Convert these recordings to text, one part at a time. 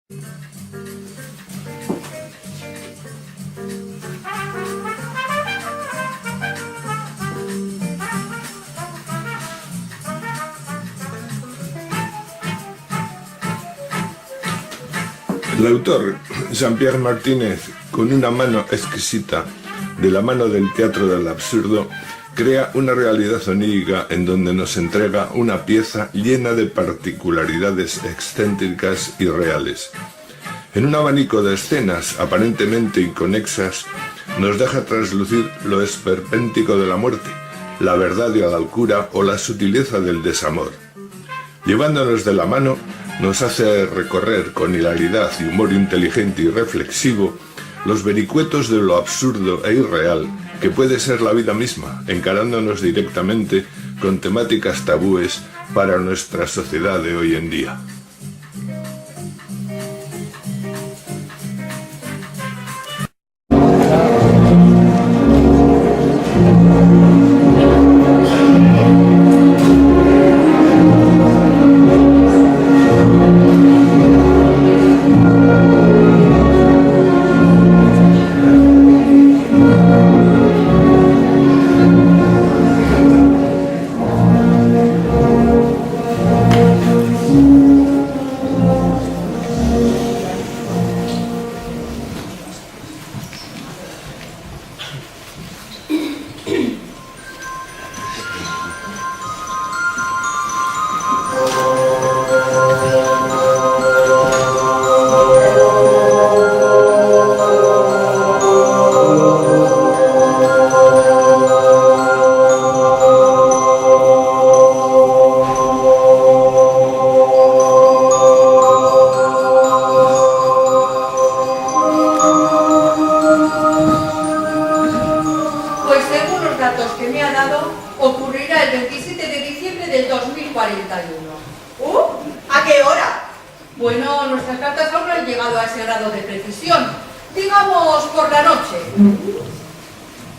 El autor, Jean-Pierre Martinez, con una mano exquisita, de la mano del teatro del absurdo, crea una realidad onírica en donde nos entrega una pieza llena de particularidades excéntricas y reales. En un abanico de escenas aparentemente inconexas, nos deja traslucir lo esperpéntico de la muerte, la verdad y la locura o la sutileza del desamor. Llevándonos de la mano, nos hace recorrer con hilaridad y humor inteligente y reflexivo los vericuetos de lo absurdo e irreal que puede ser la vida misma, encarándonos directamente con temáticas tabúes para nuestra sociedad de hoy en día. Ocurrirá el 27 de diciembre del 2041. ¿A qué hora? Bueno, nuestras cartas aún no han llegado a ese grado de precisión. Digamos por la noche.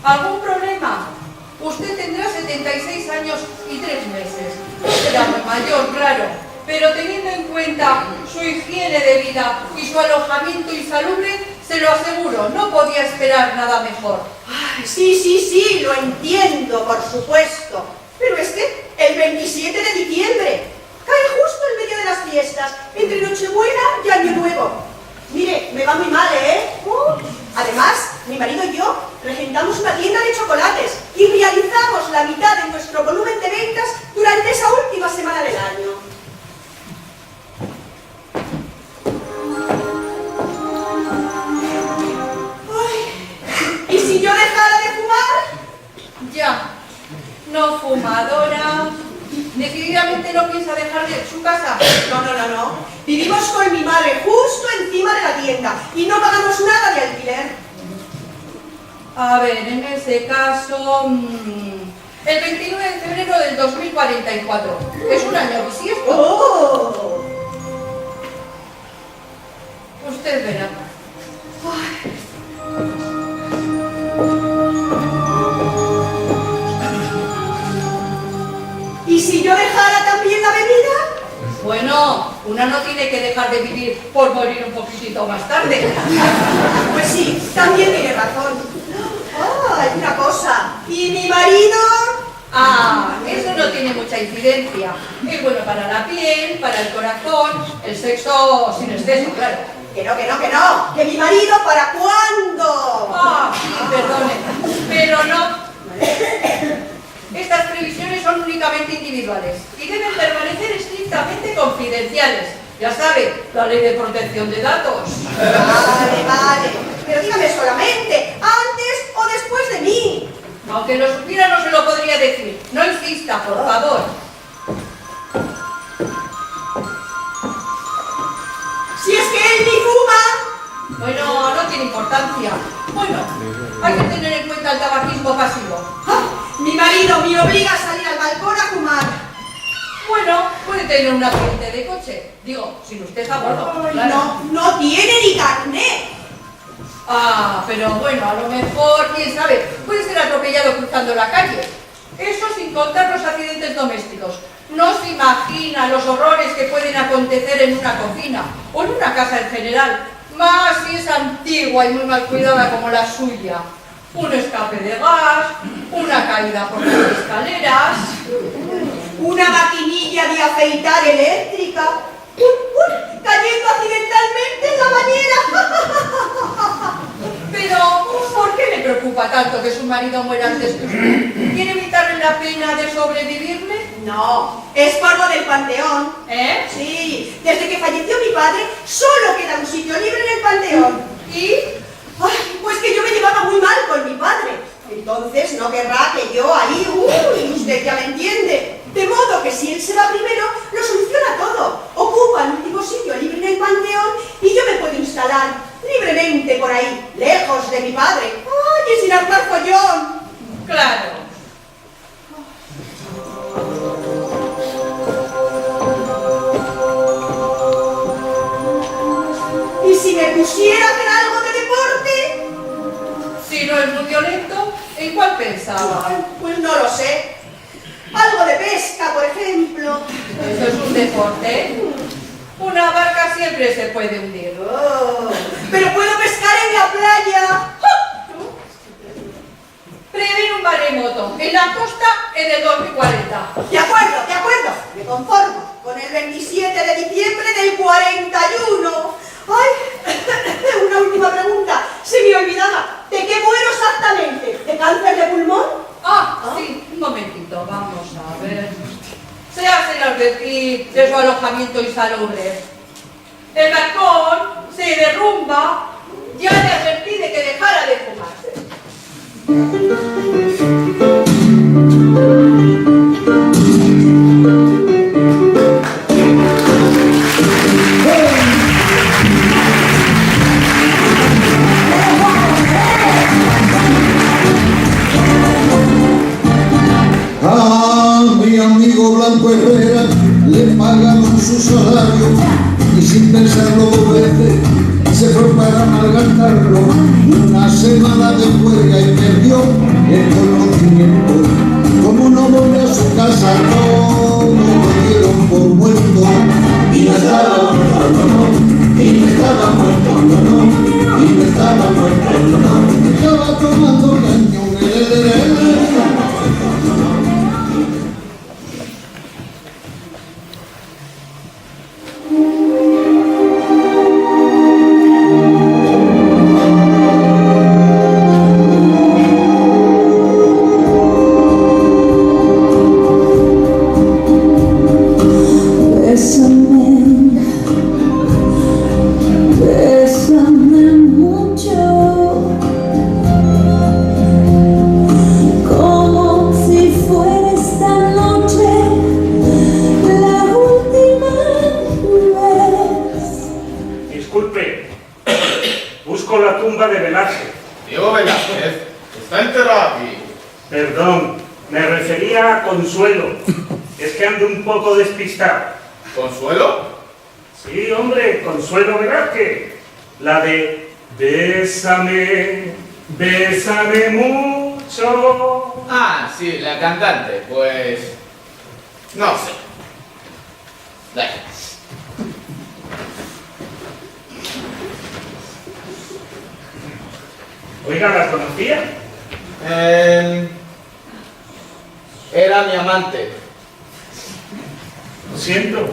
¿Algún problema? Usted tendrá 76 años y 3 meses. Será muy mayor, claro, pero teniendo en cuenta su higiene de vida y su alojamiento insalubre, se lo aseguro, no podía esperar nada mejor. Ay, sí, lo entiendo, por supuesto. Pero el 27 de diciembre, cae justo en medio de las fiestas, entre Nochebuena y Año Nuevo. Mire, me va muy mal, ¿eh? Además, mi marido y yo regentamos una tienda de chocolates y realizamos la mitad de nuestro volumen de ventas durante esa última semana del año. ¿Y si yo dejara de fumar? Ya, no fumadora. ¿Decididamente no piensa dejar de su casa? No. Vivimos con mi madre justo encima de la tienda y no pagamos nada de alquiler. A ver, en ese caso, el 29 de febrero del 2044. Es un año bisiesto. ¡Oh! Usted verá. Ay. ¿Y si yo dejara también la bebida? Bueno, una no tiene que dejar de vivir por morir un poquitito más tarde. Pues sí, también tiene razón. Hay una cosa. ¿Y mi marido? Eso no tiene mucha incidencia. Es bueno para la piel, para el corazón, el sexo sin exceso, claro. Que no. ¿Que mi marido para cuándo? Sí, perdone, pero no. Estas previsiones son únicamente individuales y deben permanecer estrictamente confidenciales. Ya sabe, la ley de protección de datos. Vale. Pero dígame solamente, ¿antes o después de mí? Aunque lo supiera, no se lo podría decir. No insista, por favor. Si es que él ni fuma. Bueno, no tiene importancia. Bueno, hay que tener en cuenta el tabaquismo pasivo. Mi marido me obliga a salir al balcón a fumar. Bueno, puede tener un accidente de coche. Digo, sin usted a bordo. Claro. No tiene ni carnet. Pero bueno, a lo mejor, quién sabe, puede ser atropellado cruzando la calle. Eso sin contar los accidentes domésticos. No se imagina los horrores que pueden acontecer en una cocina o en una casa en general, más si es antigua y muy mal cuidada como la suya. Un escape de gas, una caída por las escaleras, una maquinilla de afeitar eléctrica, cayendo accidentalmente en la bañera. Pero, ¿por qué le preocupa tanto que su marido muera antes que usted? ¿Quiere evitarle la pena de sobrevivirle? No, es por lo del panteón. ¿Eh? Sí, desde que falleció mi padre, solo queda un sitio libre en el panteón. ¿Y? Ay, pues que yo me llevaba muy mal con mi padre. Entonces no querrá que yo ahí, usted ya me entiende. De modo que si él se va primero, lo soluciona todo. Ocupa el último sitio libre en el panteón y yo me puedo instalar libremente por ahí, lejos de mi padre. ¡Ay, y sin armar follón! Claro. ¿Y si me pusiera a hacer algo de deporte? Si no es muy violento, ¿en cuál pensaba? Ay, pues no lo sé. Algo de pesca, por ejemplo. Eso es un deporte. Una barca siempre se puede hundir. Oh, pero puedo pescar en la playa. Prevé un maremoto en la costa en el 2040. De acuerdo, me conformo con el 27 de diciembre del 41. Ay, una última pregunta, se me olvidaba. ¿De qué muero exactamente? ¿De cáncer de pulmón? Sí, un momentito, vamos a ver. Se hace el advertir de su alojamiento insalubre. El balcón se derrumba. Ya le advertí de que dejara de fumarse. A mi amigo Blanco Herrera le pagaron su salario y sin pensarlo dos veces se fue para malgastarlo. Una semana de huelga y perdió el conocimiento. Como no volvió a su casa, no lo dieron por muerto. Y no estaba muerto, no, y no estaba muerto, no, y no estaba muerto, no. Estaba tomando cañón, Consuelo, es que ando un poco despistado. ¿Consuelo? Sí, hombre, Consuelo Velázquez. La de Bésame, bésame mucho. Ah, sí, la cantante, pues... no sé. Dale. Oiga, ¿la conocía? Era mi amante. Lo siento.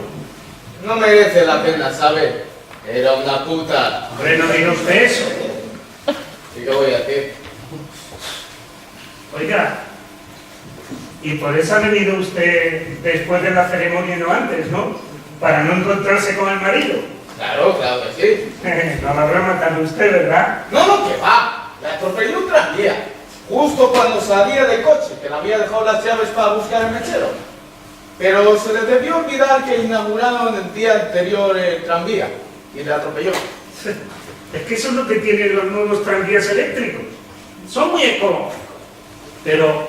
No merece la pena, ¿sabe? Era una puta. Hombre, no diga usted eso. ¿Y qué voy a decir? Oiga, y por eso ha venido usted después de la ceremonia y no antes, ¿no? Para no encontrarse con el marido. Claro, claro que sí. No la habrá matado usted, ¿verdad? No, que va. La atropelló un tranvía. Justo cuando salía del coche, que le había dejado las llaves para buscar el mechero. Pero se le debió olvidar que inauguraron el día anterior el tranvía y le atropelló. Es que eso es lo que tienen los nuevos tranvías eléctricos. Son muy económicos. Pero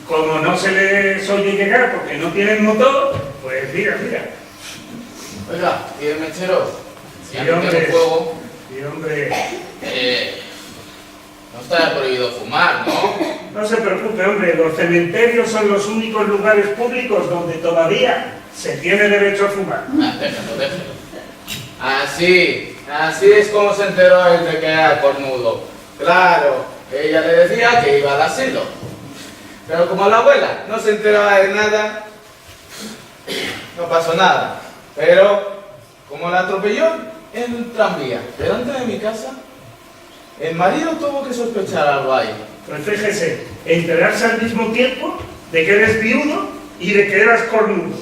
como no se les oye llegar porque no tienen motor, pues mira. Oiga, ¿y el mechero? Sí, Ya no hombre. tiene fuego. Sí, hombre. no está prohibido fumar, ¿no? No se preocupe, hombre, los cementerios son los únicos lugares públicos donde todavía se tiene derecho a fumar. Ah, déjalo. Así es como se enteró él de que era cornudo. Claro, ella le decía que iba al asilo. Pero como la abuela no se enteraba de nada, no pasó nada. Pero como la atropelló en un tranvía delante de mi casa, el marido tuvo que sospechar algo ahí. Pues fíjese, enterarse al mismo tiempo de que eres viudo y de que eras cornudo.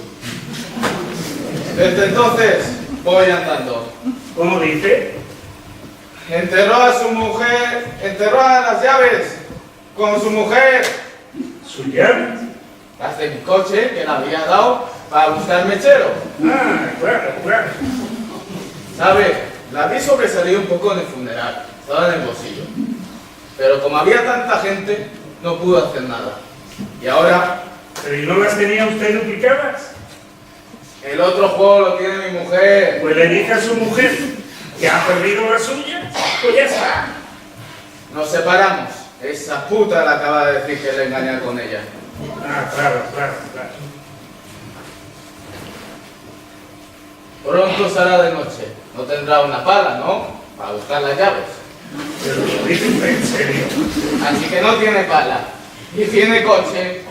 Desde entonces voy andando. ¿Cómo dice? Enterró a su mujer, enterró a las llaves con su mujer. ¿Su llave? Las de mi coche que le había dado para buscar mechero. Ah, claro. ¿Sabe? La vi sobresalir un poco en el funeral. Estaba en el bolsillo. Pero como había tanta gente, no pudo hacer nada. Y ahora, ¿Pero y no las tenía usted duplicadas? el otro juego lo tiene mi mujer. Pues le dije a su mujer que ha perdido la suya, pues ya está. Nos separamos. Esa puta le acaba de decir que le engañé con ella. Ah, claro. Pronto será de noche. No tendrá una pala, ¿no? Para buscar las llaves. Pero lo dice usted en serio. Así que no tiene pala. Y tiene coche.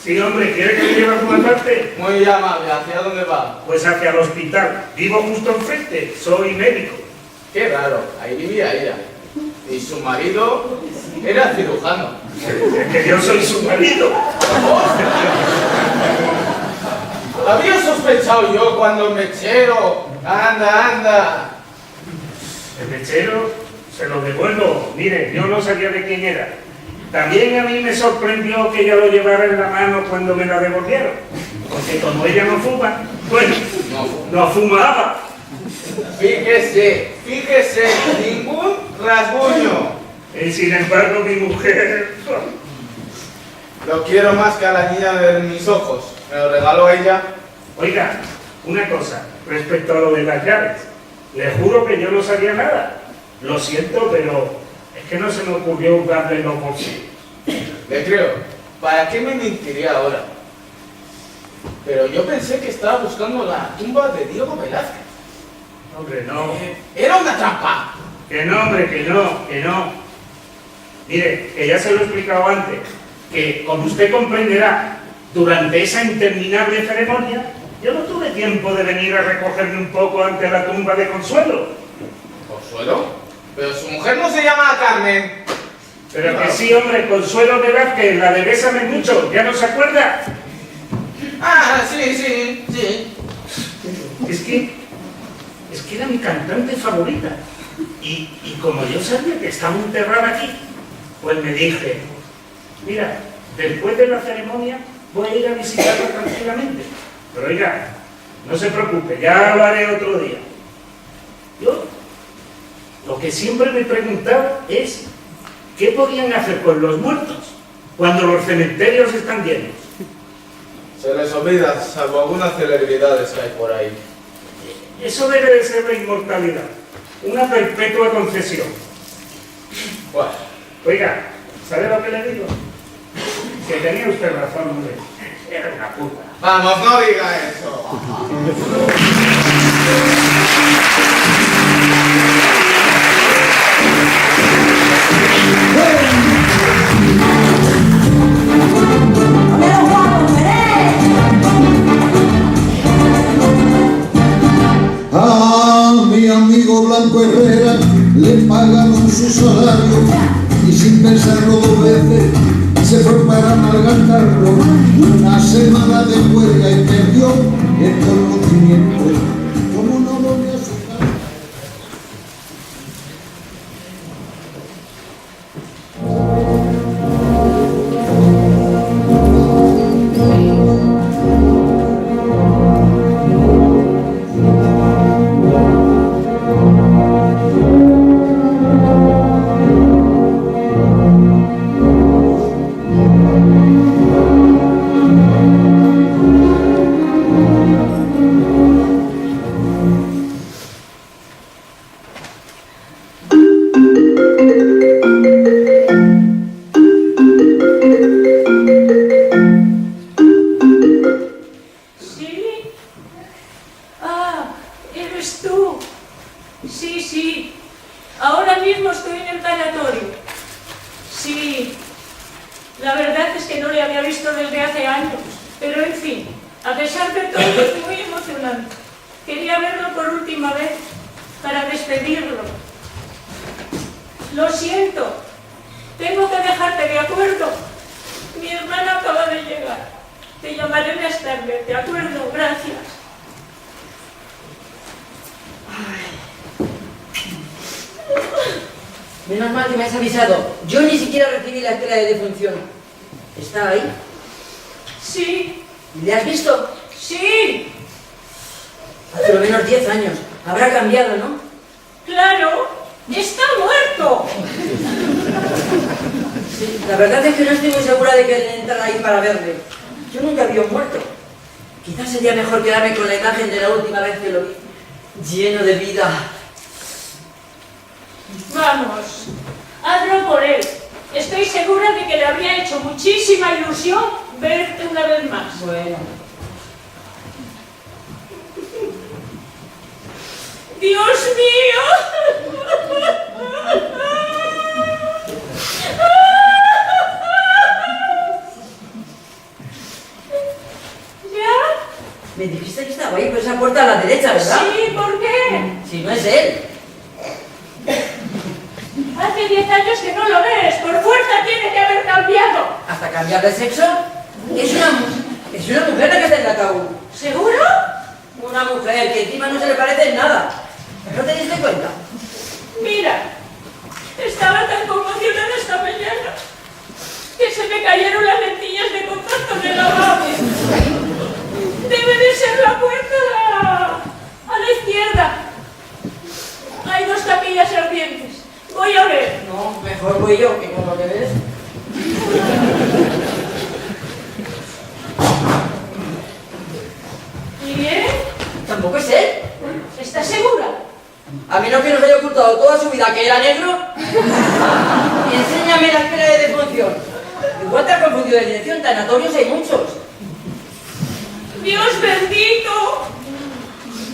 Sí, hombre, ¿quiere que le lleve a alguna parte? Muy amable. ¿Hacia dónde va? Pues hacia el hospital. Vivo justo enfrente, soy médico. Qué raro. Ahí vivía ella. Y su marido era cirujano. Es que yo soy su marido. Había sospechado yo cuando el mechero. Anda. El mechero se lo devuelvo. Mire, yo no sabía de quién era. También a mí me sorprendió que ella lo llevara en la mano cuando me la devolvieron. Porque como ella no fuma, bueno, no fumaba. Fíjese, ningún rasguño. Y sin embargo mi mujer... Lo quiero más que a la niña de mis ojos. Me lo regaló ella. Oiga, una cosa, respecto a lo de las llaves. Le juro que yo no sabía nada. Lo siento, pero es que no se me ocurrió darle los bolsillos. Le creo. ¿Para qué me mentiría ahora? Pero yo pensé que estaba buscando la tumba de Diego Velázquez. Hombre, no. Era una trampa. Que no, hombre, que no. Mire, que ya se lo he explicado antes, que como usted comprenderá, durante esa interminable ceremonia, yo no tuve tiempo de venir a recogerme un poco ante la tumba de Consuelo. ¿Consuelo? Pero su mujer no se llama Carmen. Pero que sí, hombre, Consuelo Velázquez, la de Bésame Mucho, ¿ya no se acuerda? Ah, sí. Es que era mi cantante favorita. Y como yo sabía que estaba enterrada aquí, pues me dije, mira, después de la ceremonia voy a ir a visitarla tranquilamente. Pero oiga, no se preocupe, ya lo haré otro día. Yo, lo que siempre me he preguntado es, ¿qué podían hacer con los muertos cuando los cementerios están llenos? Se les olvida, salvo algunas celebridades que hay por ahí. Eso debe de ser la inmortalidad, una perpetua concesión. Bueno, Oiga, ¿sabe lo que le digo? Que tenía usted razón, hombre. Era una puta. vamos, no diga eso. A mi amigo Blanco Herrera le pagaron su salario y sin pensarlo dos veces se fue para malgastarlo. Una semana de huelga y perdió el conocimiento. Como no volvió a su casa. Sí, ahora mismo estoy en el tanatorio. Sí, la verdad es que no le había visto desde hace años, pero en fin, a pesar de todo es muy emocionante. Quería verlo por última vez para despedirlo. Lo siento, tengo que dejarte, ¿de acuerdo? Mi hermana acaba de llegar. Te llamaré más tarde, ¿de acuerdo? Gracias. Menos mal que me has avisado. Yo ni siquiera recibí la estela de defunción. ¿Está ahí? Sí. ¿Le has visto? Sí. Hace lo menos 10 años. Habrá cambiado, ¿no? Claro, está muerto. Sí, la verdad es que no estoy muy segura de que entrar ahí para verle. Yo nunca vi a un muerto. Quizás sería mejor quedarme con la imagen de la última vez que lo vi. Lleno de vida. Vamos, hazlo por él. Estoy segura de que le habría hecho muchísima ilusión verte una vez más. Bueno. ¡Dios mío! ¿Ya? Me dijiste que estaba ahí por esa puerta a la derecha, ¿verdad? Sí, ¿por qué? Si no es él. Hace 10 años que no lo ves. Por fuerza tiene que haber cambiado. ¿Hasta cambiar de sexo? Es una mujer la que está en el ataúd. ¿Seguro? Una mujer que encima no se le parece en nada. ¿No te diste cuenta? Mira, estaba tan conmocionada esta mañana que se me cayeron las lentillas de contacto en el lavabo. Debe de ser la puerta a la izquierda. Hay 2 capillas ardientes. Voy a ver. No, mejor voy yo, que como que ves. ¿Y bien? ¿Tampoco es él? ¿Estás segura? A menos que nos haya ocultado toda su vida que era negro. Y enséñame la escala de defunción. Igual te has confundido de dirección, tanatorios hay muchos. Dios bendito.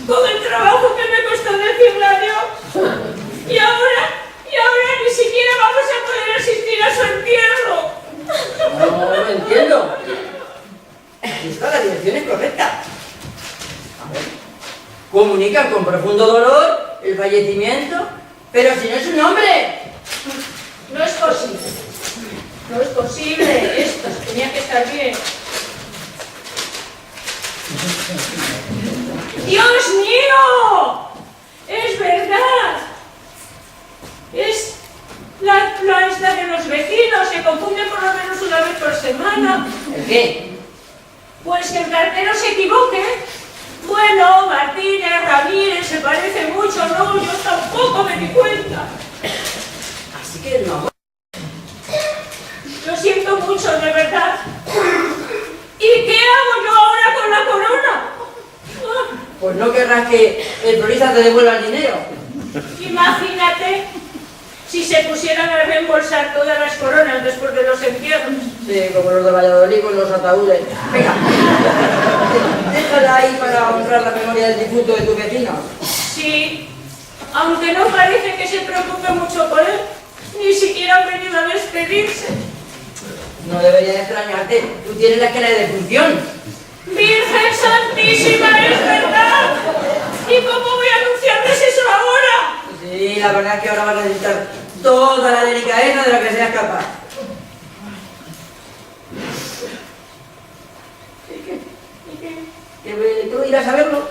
Todo el trabajo que me costó decirle adiós. Y ahora ni siquiera vamos a poder asistir a su entierro. No lo entiendo. Esta la dirección es correcta. A ver. Comunican con profundo dolor el fallecimiento, pero si no es un hombre. No es posible. No es posible. Esto tenía que estar bien. ¡Dios mío! ¡Es verdad! Es la esta de los vecinos. Se confunde por lo menos una vez por semana. ¿El qué? Pues que el cartero se equivoque. Bueno, Martínez, Ramírez, se parece mucho, ¿no? Yo tampoco me di cuenta. Así que no. Lo siento mucho, de verdad. ¿Y qué hago yo ahora con la corona? Pues no querrás que el florista te devuelva el dinero. Imagínate si se pusieran a reembolsar todas las coronas después de los entierros. Sí, como los de Valladolid con los ataúdes. Venga, déjala ahí para honrar la memoria del difunto de tu vecino. Sí, aunque no parece que se preocupe mucho por él, ni siquiera han venido a despedirse. No debería de extrañarte, tú tienes la escala de defunción. ¡Virgen Santísima, es verdad! ¿Y cómo voy a anunciarles eso ahora? Sí, la verdad es que ahora vas a necesitar toda la delicadeza de la que seas capaz. ¿Que tú irás a verlo?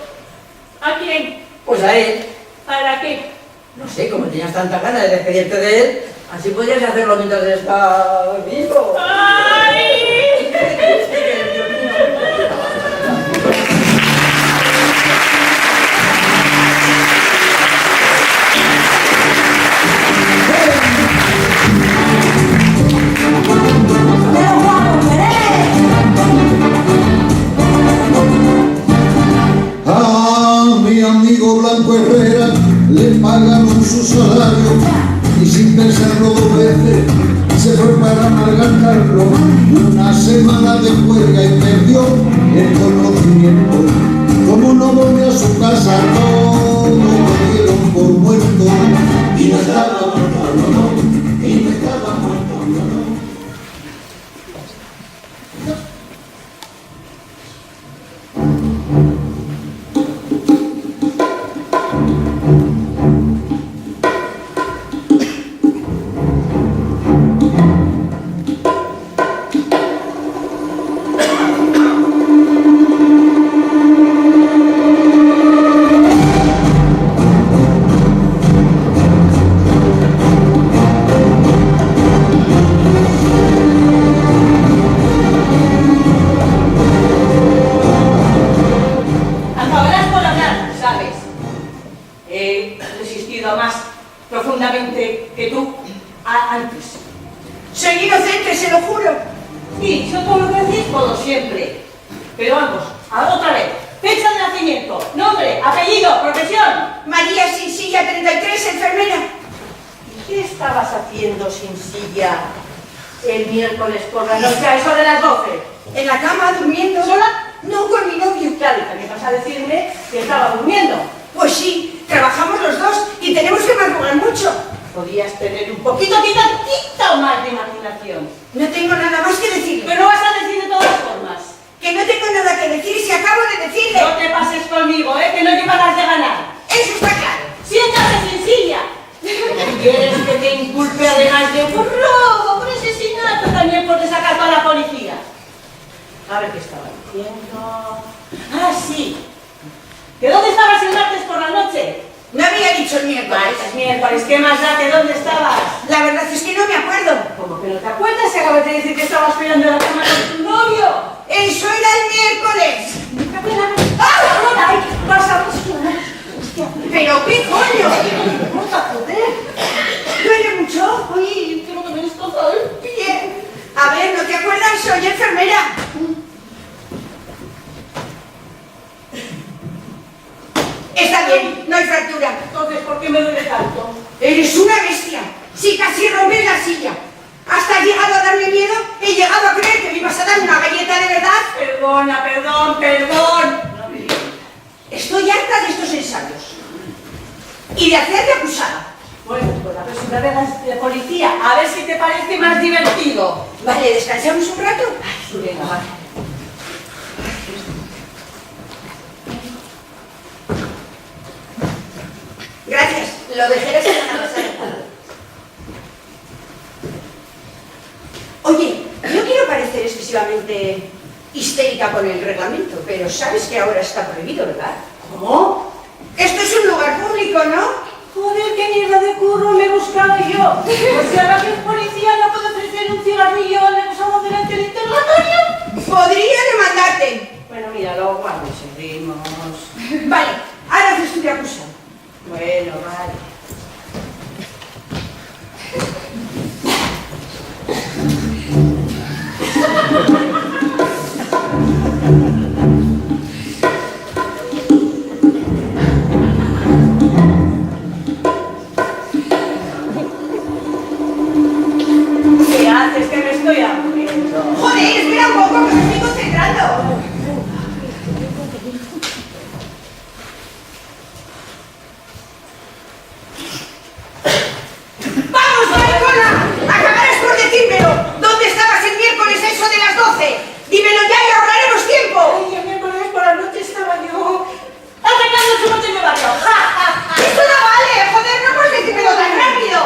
¿A quién? Pues a él. ¿Para qué? No sé, como tenías tantas ganas de despedirte de él, así podrías hacerlo mientras está vivo. ¡Ay! A mi amigo Blanco Herrera le pagaron su salario y sin pensarlo 2 veces se fue para malgastarlo. Una semana de juerga y perdió el conocimiento. Como no volvió a su casa, todo lo dieron por muerto. profundamente que tú antes. Soy inocente, se lo juro. Sí, yo todo lo que decís, todo siempre. Pero vamos, ahora otra vez. Fecha de nacimiento, nombre, apellido, profesión. María Sinsilla, 33, enfermera. ¿Qué estabas haciendo, Sinsilla, el miércoles por la noche a eso de las 12? En la cama, durmiendo. ¿Sola? No, con mi novio. Claro, y también vas a decirme que estaba durmiendo. Pues sí, trabajamos los dos y tenemos que madrugar mucho. Podías tener un poquito más de imaginación. No tengo nada más que decirle. Pero no vas a decir de todas formas. Que no tengo nada que decir si acabo de decirle. No te pases conmigo, que no llevarás de ganar. Eso está claro. Siéntate, Sinsilla. ¿Quieres que te inculpe además de por robo, por asesinato, también por desacato a la policía? A ver qué estaba diciendo. Ah, sí. ¿Que dónde estabas el martes por la noche? No había dicho el miércoles. Es miércoles, ¿qué más da que dónde estabas? La verdad es que no me acuerdo. ¿Cómo que no te acuerdas? Se acabas de decir que estabas peleando en la cama con tu novio. Eso era el miércoles. ¡Ah! ¡Ay! ¡Vas a ver! ¿Pero qué coño? ¡Joder! ¿Duele mucho? ¡Ay! Quiero que me destrozado el pie. Bien. A ver, ¿no te acuerdas? Soy enfermera. Está bien, no hay fractura. Entonces, ¿por qué me duele tanto? Eres una bestia. Si casi rompes la silla. Hasta has llegado a darme miedo, he llegado a creer que me ibas a dar una galleta de verdad. Perdona, perdón. No me digas. Estoy harta de estos ensayos. Y de hacerte acusada. Bueno, pues a ver si me ves de policía, a ver si te parece más divertido. Vale, ¿descansamos un rato? Ay, venga, vale. Gracias, lo dejé la semana pasada. Oye, no quiero parecer excesivamente histérica con el reglamento, pero sabes que ahora está prohibido, ¿verdad? ¿Cómo? Esto es un lugar público, ¿no? Joder, qué mierda de curro me he buscado yo. Pues si ahora que es policía no puedo ofrecer un cigarrillo al acusado delante del interrogatorio. Podría demandarte. Bueno, mira, lo guardo y seguimos. Vale, ahora que estoy acusado. Bueno, vale. ¿Qué haces? Que me estoy aburriendo. Joder, espera un poco, que me estoy concentrando. ¡Vamos, maricona! Acabarás por decírmelo. ¿Dónde estabas el miércoles eso de las 12? Dímelo ya y ahorraremos tiempo. Ay, el miércoles por la noche estaba yo atacando su noche en mi barrio. ¡Esto no vale! ¡Joder, no puedes decírmelo tan rápido!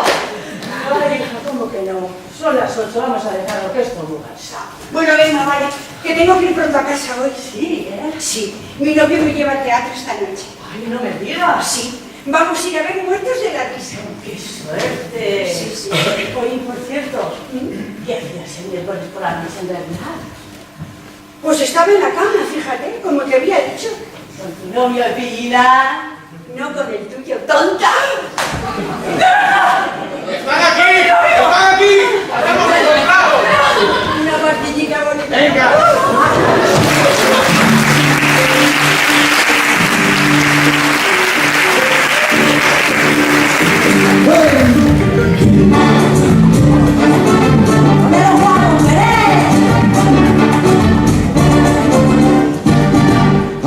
Ay, hija, ¿cómo que no? Son las 8, vamos a dejarlo que esto muy cansado. Bueno, venga, vaya, que tengo que ir pronto a casa hoy. Sí, ¿eh? Sí, mi novio me lleva al teatro esta noche. Ay, no me digas. Sí, vamos a ir a ver Muertos de la Risa. ¡Qué suerte! Sí, sí. Oye, por cierto, ¿qué hacías el miércoles por la noche en realidad? Pues estaba en la cama, fíjate, como te había dicho. Con tu novio, Pina. No con el tuyo, tonta. ¡Están aquí! ¡Están aquí! ¡Estamos encontrados! Una partidita bonita. ¡Venga!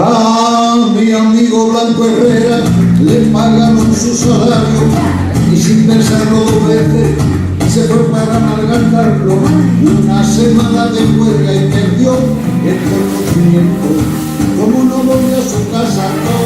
A mi amigo Blanco Herrera le pagaron su salario y sin pensarlo dos veces se fue para malgastarlo. Una semana de huelga y perdió el conocimiento. Como no volvió a su casa, no.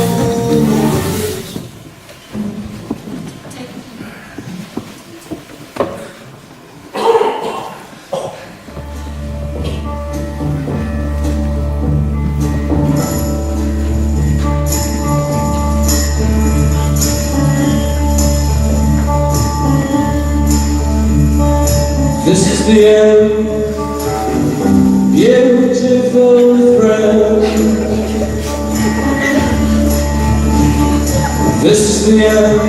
This is the end, beautiful friend. This is the end,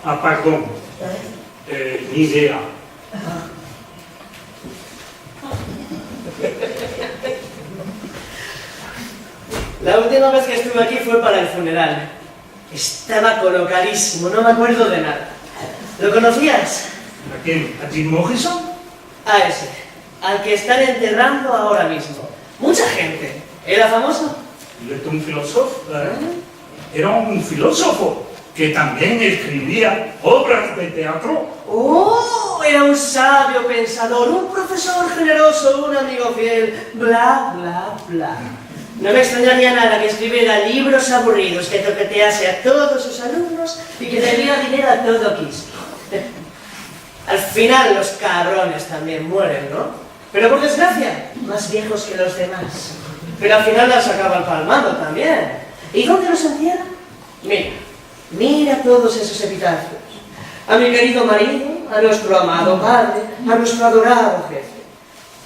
Apagón. Ni idea. La última vez que estuve aquí fue para el funeral. Estaba colocadísimo, no me acuerdo de nada. ¿Lo conocías? ¿A quién? ¿A Jim Morrison? A ese, al que están enterrando ahora mismo. Mucha gente. ¿Era famoso? ¿Era un filósofo? Era un filósofo que también escribía obras de teatro. ¡Oh! Era un sabio pensador, un profesor generoso, un amigo fiel, bla, bla, bla. No me extrañaría nada que escribiera libros aburridos, que toquetease a todos sus alumnos y que le diera dinero a todo quiso. Al final los cabrones también mueren, ¿no? Pero por desgracia, más viejos que los demás. Pero al final las acaban palmando también. ¿Y dónde los entierran? Mira todos esos epitafios. A mi querido marido, a nuestro amado padre, a nuestro adorado jefe.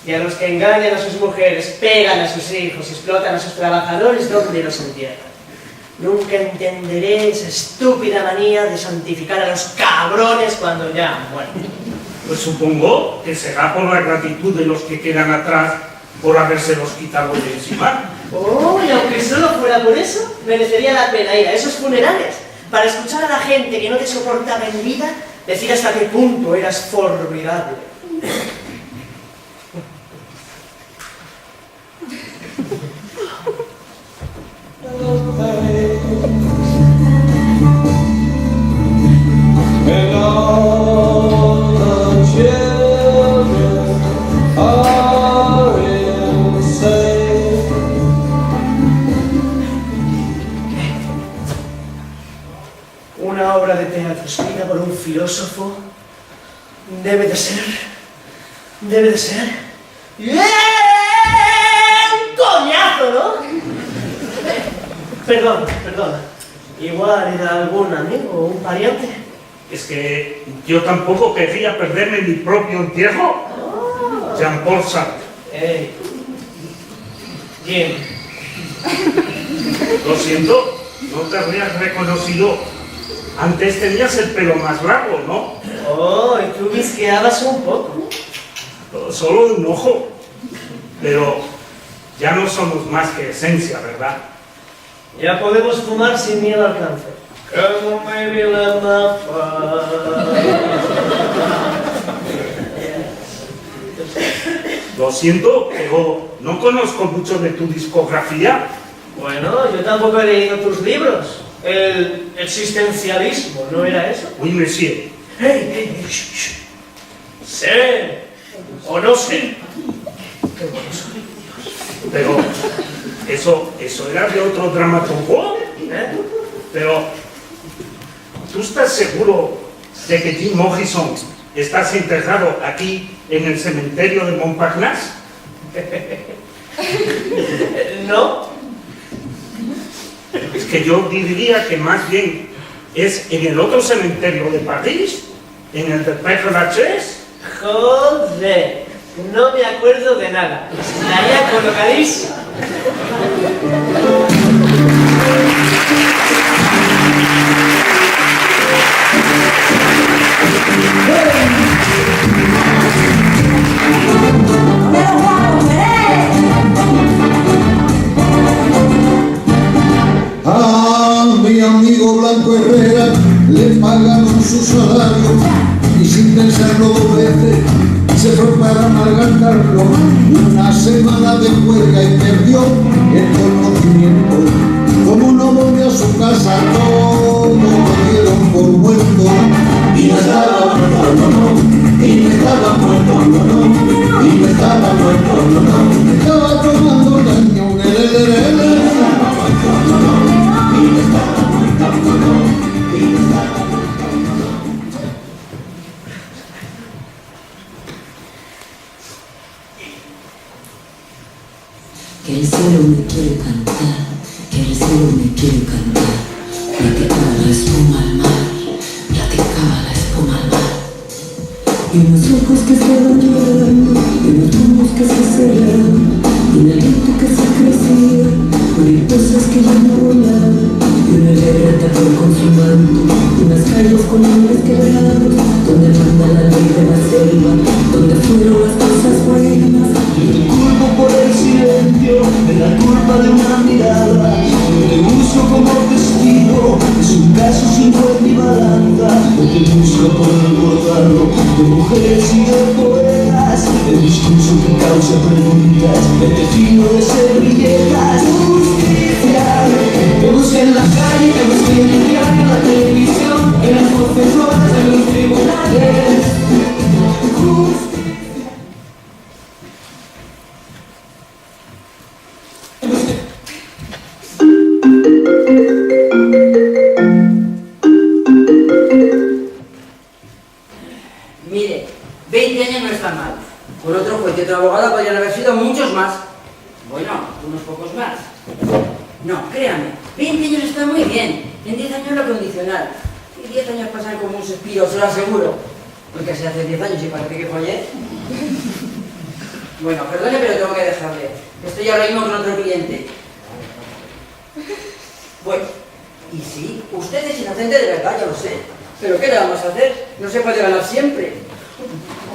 Y a los que engañan a sus mujeres, pegan a sus hijos, explotan a sus trabajadores, ¿dónde los entierran? Nunca entenderé esa estúpida manía de santificar a los cabrones cuando ya han muerto. Pues supongo que será por la gratitud de los que quedan atrás por habérselos quitado de encima. Oh, y aunque solo fuera por eso, merecería la pena ir a esos funerales para escuchar a la gente que no te soportaba en vida decir hasta qué punto eras formidable. And all the children are insane. Una obra de teatro escrita por un filósofo debe de ser ¡bien! ¡Un coñazo!, ¿no? Perdón. Igual era algún amigo o un pariente. Es que yo tampoco querría perderme mi propio entierro. Jean-Paul Sartre. Jim. Lo siento, no te habrías reconocido. Antes tenías el pelo más largo, ¿no? Oh, y tú visqueabas un poco. Solo un ojo. Pero ya no somos más que esencia, ¿verdad? Ya podemos fumar sin miedo al cáncer. Como maybe let my Lo siento, pero no conozco mucho de tu discografía. Bueno, yo tampoco he leído tus libros. El existencialismo, ¿no era eso? Oui, monsieur. ¡Hey! Sé o no sé. Qué bueno soy, Dios. Pero eso era de otro dramaturgo. Pero, ¿tú estás seguro de que Jim Morrison está enterrado aquí en el cementerio de Montparnasse? ¿No? Es que yo diría que más bien es en el otro cementerio de París, en el de Père Lachaise. Joder, no me acuerdo de nada. Estaría colocadísimo. A mi amigo Blanco Herrera le pagaron su salario y sin pensarlo dos veces se fue para malgastarlo. Una semana de huelga y perdió el conocimiento. Como no volvió a su casa, todo lo dieron por muerto. Y no estaba muerto, no, y no estaba muerto, no, y no estaba muerto, no, estaba tomando daño, Que el cielo me quiere cantar, que el cielo me quiere cantar. Platicaba la espuma al mar, platicaba la espuma al mar. Y unos ojos que estaban llorando, y unos ojos que se cerraron, y en el viento que se crecía, mariposas que ya no volan, y una guerra tapó con su manto, unas calles con hombres quebrados, donde manda la ley de la selva, donde fueron las cosas buenas. Yo te culpo por el silencio, de la culpa de una mirada. Yo te busco como testigo, es un caso sin juez ni balanza. Yo te busco por recordarlo, de mujeres y de poetas, el discurso que causa preguntas, el destino de servilletas. Justicia, te busqué en la calle, te busqué en el diario, en la televisión, en las confesoras, en los tribunales. Mire, 20 años no está mal. Con otro juez y otro abogado podrían haber sido muchos más. Bueno, unos pocos más. No, créame, 20 años está muy bien. En 10 años lo condicional. Y 10 años pasan como un suspiro, se lo aseguro. Porque si hace 10 años y parece que fue ayer. Bueno, perdone, pero tengo que dejarle. Estoy ahora mismo con otro cliente. Bueno, y sí, usted es inocente de verdad, ya lo sé. Pero ¿qué le vamos a hacer? No se puede ganar siempre.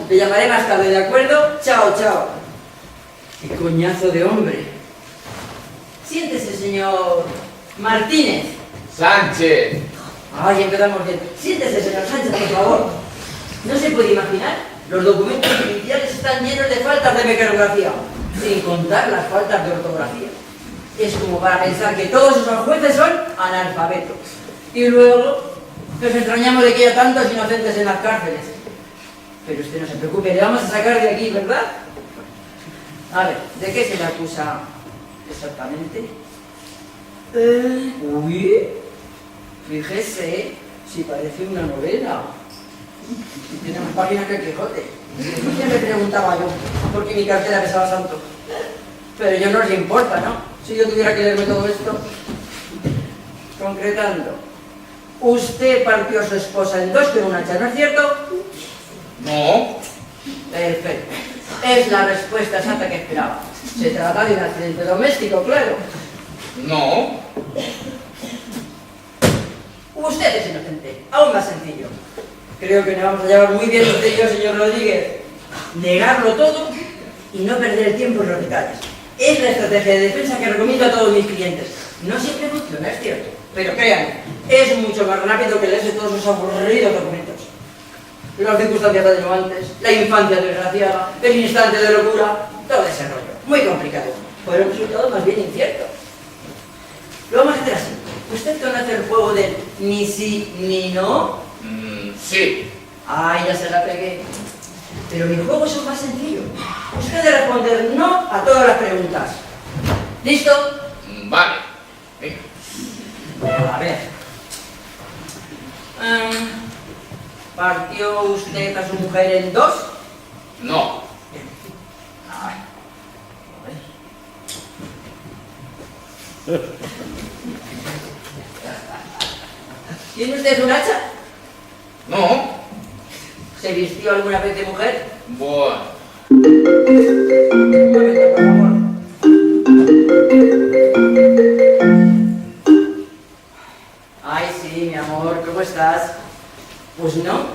Le llamaré más tarde, ¿de acuerdo? Chao, chao. ¡Qué coñazo de hombre! Siéntese, señor Martínez. Sánchez. Ay, empezamos bien. Siéntese, señor Sánchez, por favor. No se puede imaginar, los documentos judiciales están llenos de faltas de mecanografía, sin contar las faltas de ortografía. Es como para pensar que todos esos jueces son analfabetos. Y luego nos extrañamos de que haya tantos inocentes en las cárceles. Pero usted no se preocupe, le vamos a sacar de aquí, ¿verdad? A ver, ¿de qué se le acusa exactamente? Uy, fíjese, si parece una novela. Tiene más páginas que el Quijote. Ya me preguntaba yo, por qué mi cartera pesaba tanto. Pero yo no les importa, ¿no? Si yo tuviera que leerme todo esto. Concretando, usted partió a su esposa en dos con un hacha, ¿no es cierto? No. Perfecto. Es la respuesta exacta que esperaba. Se trata de un accidente doméstico, claro. No. Usted es inocente. Aún más sencillo. Creo que nos vamos a llevar muy bien usted y yo, señor Rodríguez. Negarlo todo y no perder el tiempo en los detalles. Es la estrategia de defensa que recomiendo a todos mis clientes. No siempre funciona, es cierto. Pero créanme, es mucho más rápido que leerse todos esos aburridos documentos. Las circunstancias atenuantes, la infancia desgraciada, el instante de locura, todo ese rollo. Muy complicado. Por un resultado más bien incierto. Lo vamos a hacer así. ¿Usted conoce el juego del ni sí ni no? Sí. Ay, ya se la pegué. Pero mi juego es más sencillo. Usted debe responder no a todas las preguntas. ¿Listo? Vale. Venga. A ver. ¿Partió usted a su mujer en dos? No. Ay. ¿Tiene usted un hacha? No. ¿Se vistió alguna vez de mujer? Bueno. Un momento, por favor. Ay, sí, mi amor, ¿cómo estás? Pues no.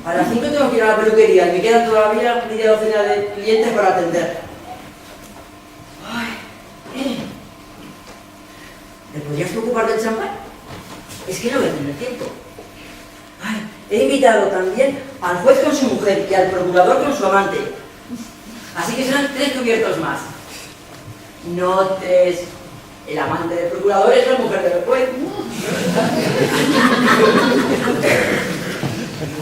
A las 5 tengo que ir a la peluquería y me quedan todavía media docena de clientes para atender. Ay, ¿me podrías preocupar del champán? Es que no voy a tener tiempo. Ay, he invitado también al juez con su mujer y al procurador con su amante. Así que serán 3 cubiertos más. No 3. El amante del procurador es la mujer del juez.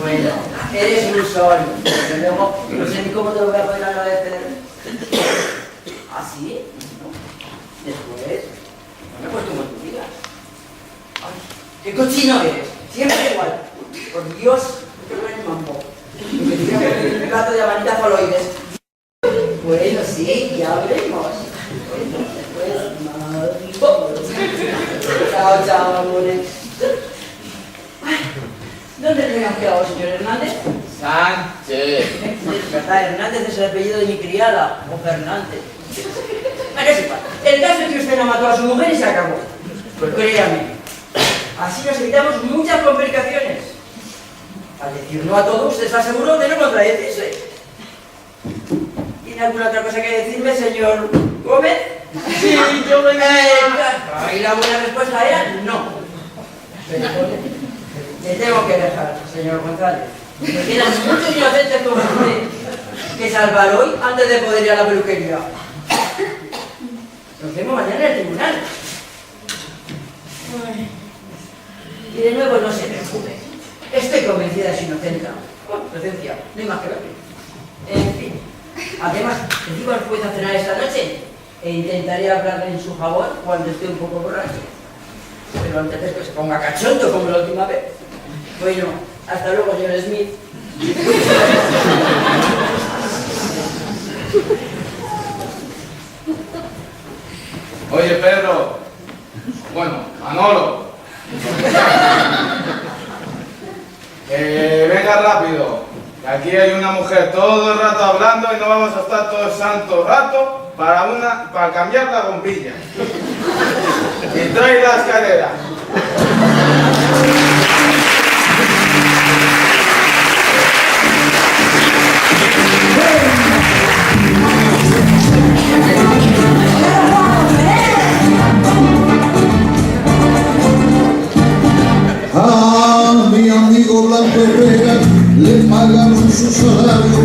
Bueno, eres un sol. Pero luego no sé ni cómo te lo voy a poder agradecer. ¿Ah, sí? ¿No? Después. Bueno, pues como tú digas. Ay, ¡qué cochino eres! Siempre igual. Por Dios, qué buen mambo. Me tendría que pedir un plato de amanita faloides. Bueno, sí, ya veremos. Bueno, después mambo. Chao, chao, amores. Ay, ¿dónde le hemos quedado, señor Hernández? Sánchez. ¿Verdad? Hernández es el apellido de mi criada, o Fernández. Bueno, es igual. El caso es que usted no mató a su mujer y se acabó. Pues créame, así nos evitamos muchas complicaciones. Al decir no a todo, usted está seguro de no contradecirse. ¿Tiene alguna otra cosa que decirme, señor Gómez? Sí, yo venía... Y la buena respuesta era no. Pero, le tengo que dejar, señor González. Me quedan muchos inocentes como usted que salvar hoy antes de poder ir a la peluquería. Nos vemos mañana en el tribunal. Y de nuevo no se preocupe. Estoy convencida de su inocencia. Inocencia, no hay más que ver. En fin. Además, recibo al juez a cenar esta noche e intentaré hablarle en su favor cuando esté un poco borracho. Pero antes de que se ponga cachondo como la última vez. Bueno, hasta luego, señor Smith. Oye, Pedro. Bueno, Manolo. Venga rápido. Que aquí hay una mujer todo el rato hablando y no vamos a estar todo el santo rato para cambiar la bombilla. Y trae la escalera. A mi amigo Blanco Herrera le pagaron su salario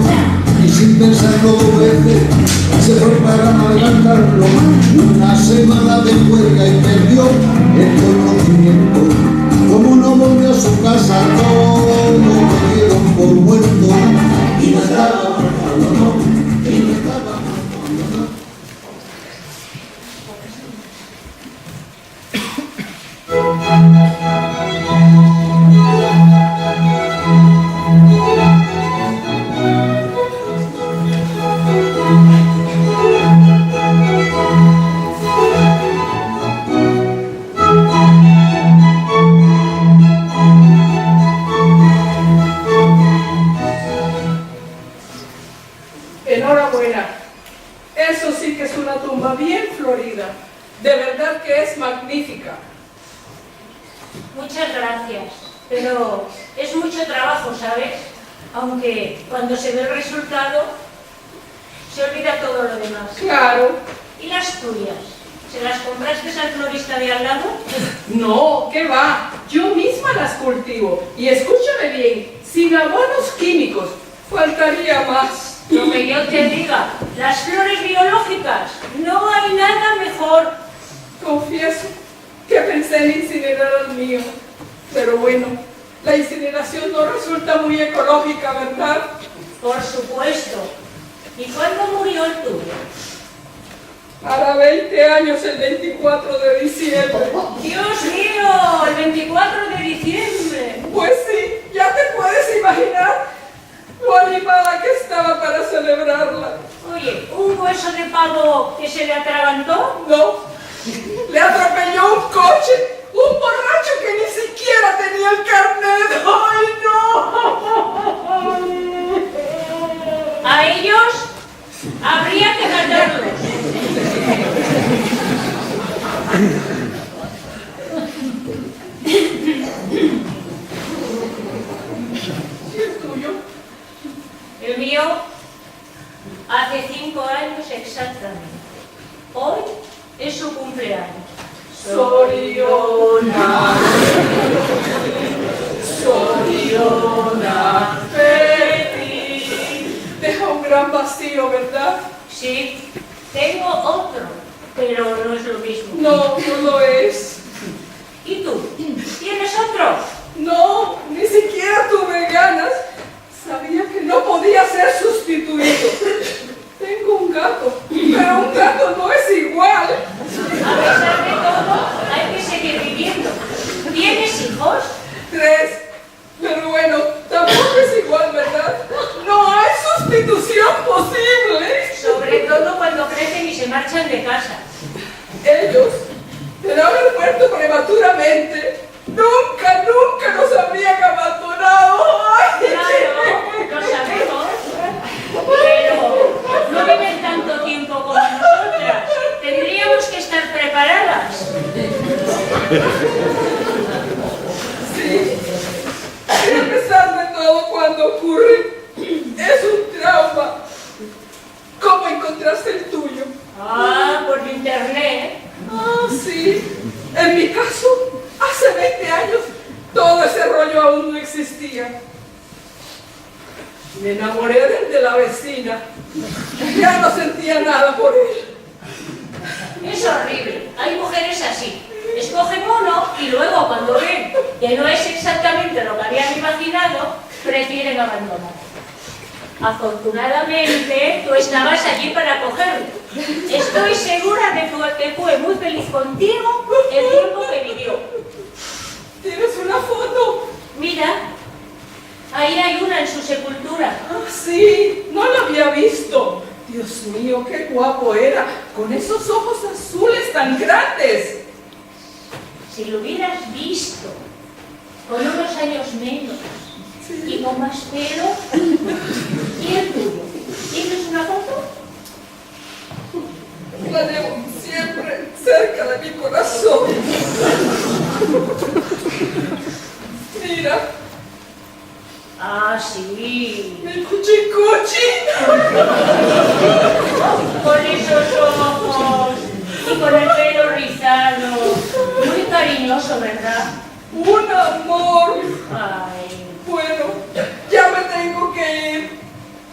y sin pensarlo dos veces se fue para malgastarlo. Una semana de huelga y perdió el conocimiento. Como no volvió a su casa, todo lo dieron por muerto y no estaba abandonado, y no estaba abandonado. Enhorabuena. Eso sí que es una tumba bien florida. De verdad que es magnífica. Muchas gracias, pero es mucho trabajo, ¿sabes? Aunque cuando se ve el resultado, se olvida todo lo demás. Claro. ¿Y las tuyas? ¿Se las compraste al florista de al lado? No, ¿qué va? Yo misma las cultivo. Y escúchame bien, sin abonos químicos. Faltaría más. Lo que yo te diga, las flores biológicas, no hay nada mejor. Confieso que pensé en incinerar al mío. Pero bueno, la incineración no resulta muy ecológica, ¿verdad? Por supuesto. ¿Y cuándo murió el tuyo? Hará 20 años el 24 de diciembre. ¡Dios mío! ¡El 24 de diciembre! Pues sí, ya te puedes imaginar lo animada que estaba para celebrarla. Oye, ¿un hueso de pavo que se le atragantó? No, le atropelló un coche, un borracho que ni siquiera tenía el carnet. ¡Ay, no! A ellos habría que matarlos. ¿Y el tuyo? El mío, hace 5 años exactamente. Hoy es su cumpleaños. Soriona, Soriona, Peti. Deja un gran vacío, ¿verdad? Sí, tengo otro, pero no es lo mismo. No, no lo es. ¿Y tú? ¿Tienes otro? No, ni siquiera tuve ganas. Sabía que no podía ser sustituido. Tengo un gato, pero un gato no es igual. A pesar de todo, hay que seguir viviendo. ¿Tienes hijos? 3. Pero bueno, tampoco es igual, ¿verdad? No hay sustitución posible. Sobre todo cuando crecen y se marchan de casa. Ellos, de no haber muerto prematuramente, nunca nos habrían abandonado. ¡Ay! Claro, lo sabemos. Pero no viven tanto tiempo como nosotras. Tendríamos que Sí. Y a pesar de todo, cuando ocurre, es un trauma. ¿Cómo encontraste el tuyo? Ah, por internet. Ah, sí. En mi caso, hace 20 años, todo ese rollo aún no existía. Me enamoré del de la vecina. Ya no sentía nada por él. Es horrible. Hay mujeres así. Escogen uno y luego cuando ven que no es exactamente lo que habían imaginado, prefieren abandonar. Afortunadamente, tú estabas allí para cogerlo. Estoy segura de que fue muy feliz contigo el tiempo que vivió. ¿Tienes una foto? Mira, ahí hay una en su sepultura. Ah, sí, no la había visto. Dios mío, qué guapo era, con esos ojos azules tan grandes. Si lo hubieras visto, con unos años menos y con más pelo, ¿y el tuyo? ¿Tienes una foto? La llevo siempre cerca de mi corazón. Mira. Ah, sí. Mi cuchicuchi. Con esos ojos y con el pelo rizado. Muy cariñoso, ¿verdad? Un amor. Ay. Bueno, ya me tengo que ir.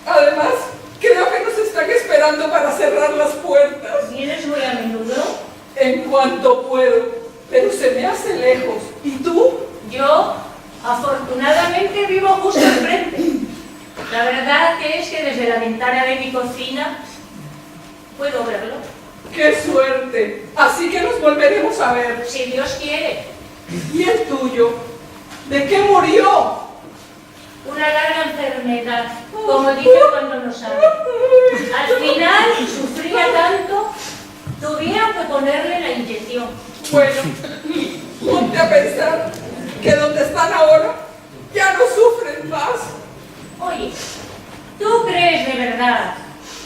Además, creo que nos están esperando para cerrar las puertas. ¿Vienes muy a menudo? En cuanto puedo, pero se me hace lejos. ¿Y tú? Yo, afortunadamente, vivo justo enfrente. La verdad que es que desde la ventana de mi cocina puedo verlo. ¡Qué suerte! Así que nos volveremos a ver. Si Dios quiere. ¿Y el tuyo? ¿De qué murió? Una larga enfermedad, como dice cuando no sabe. Al final sufría tanto, tuvieron que ponerle la inyección. Bueno, ponte a pensar que donde están ahora ya no sufren más. Oye, ¿tú crees de verdad,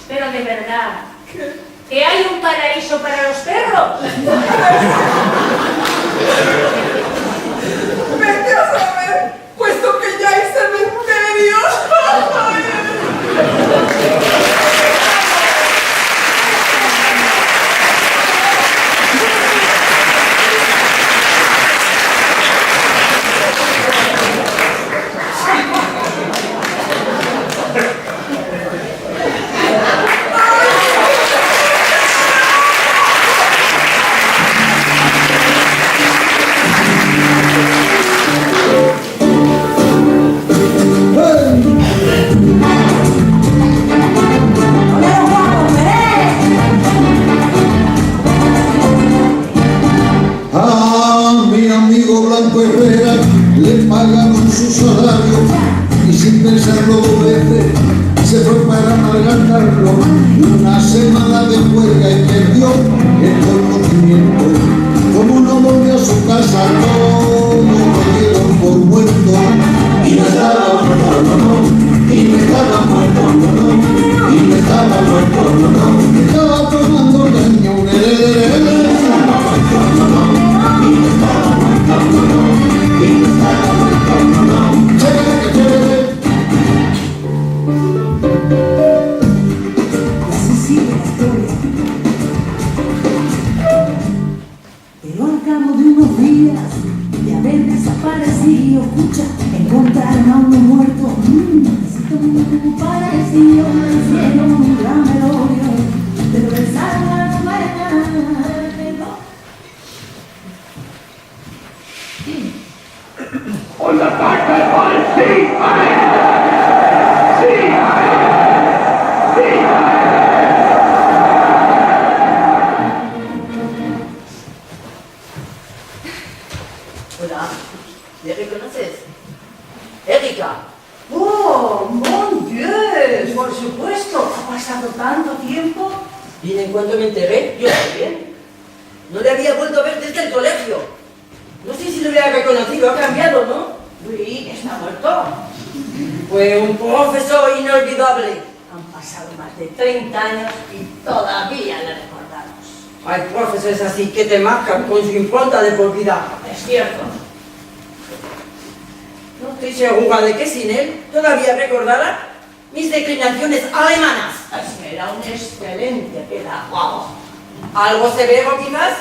pero de verdad, que hay un paraíso para los perros? Vete a saber, puesto que ya hay cementerios. A mi amigo Blanco Herrera le pagaron su salario y sin pensarlo dos veces se fue para malgastarlo. Una semana de huelga y perdió el conocimiento. Como no volvió a su casa, todo lo dieron por muerto. Y no estaba muerto, no, no. Y no estaba muerto, no, no. Y no estaba muerto, no, no. Estaba tomando caña, un heredero. Así sigue la historia. Pero al cabo de unos días de haber desaparecido, escucha, encontraron a uno muerto. Necesito un parecido, me hicieron un gran velorio, pero besaron a la mañana. Und das sagt der Ball, sieh ein! Sieh ein! Sieh ein! Hola, ¿me reconoces? ¡Erika! ¡Oh, mon Dieu! Por supuesto, ha pasado tanto tiempo. Y en cuanto me enteré, yo también. No le había vuelto a ver desde el colegio. No sé si lo hubiera reconocido, ha cambiado, ¿no? Uy, está muerto. Fue un profesor inolvidable. Han pasado más de 30 años y todavía le recordamos. Hay profesores así que te marcan con su impronta de por vida. Es cierto. No estoy segura de que sin él todavía recordara mis declinaciones alemanas. Es que era un excelente pedagogo. ¿Algo severo quizás?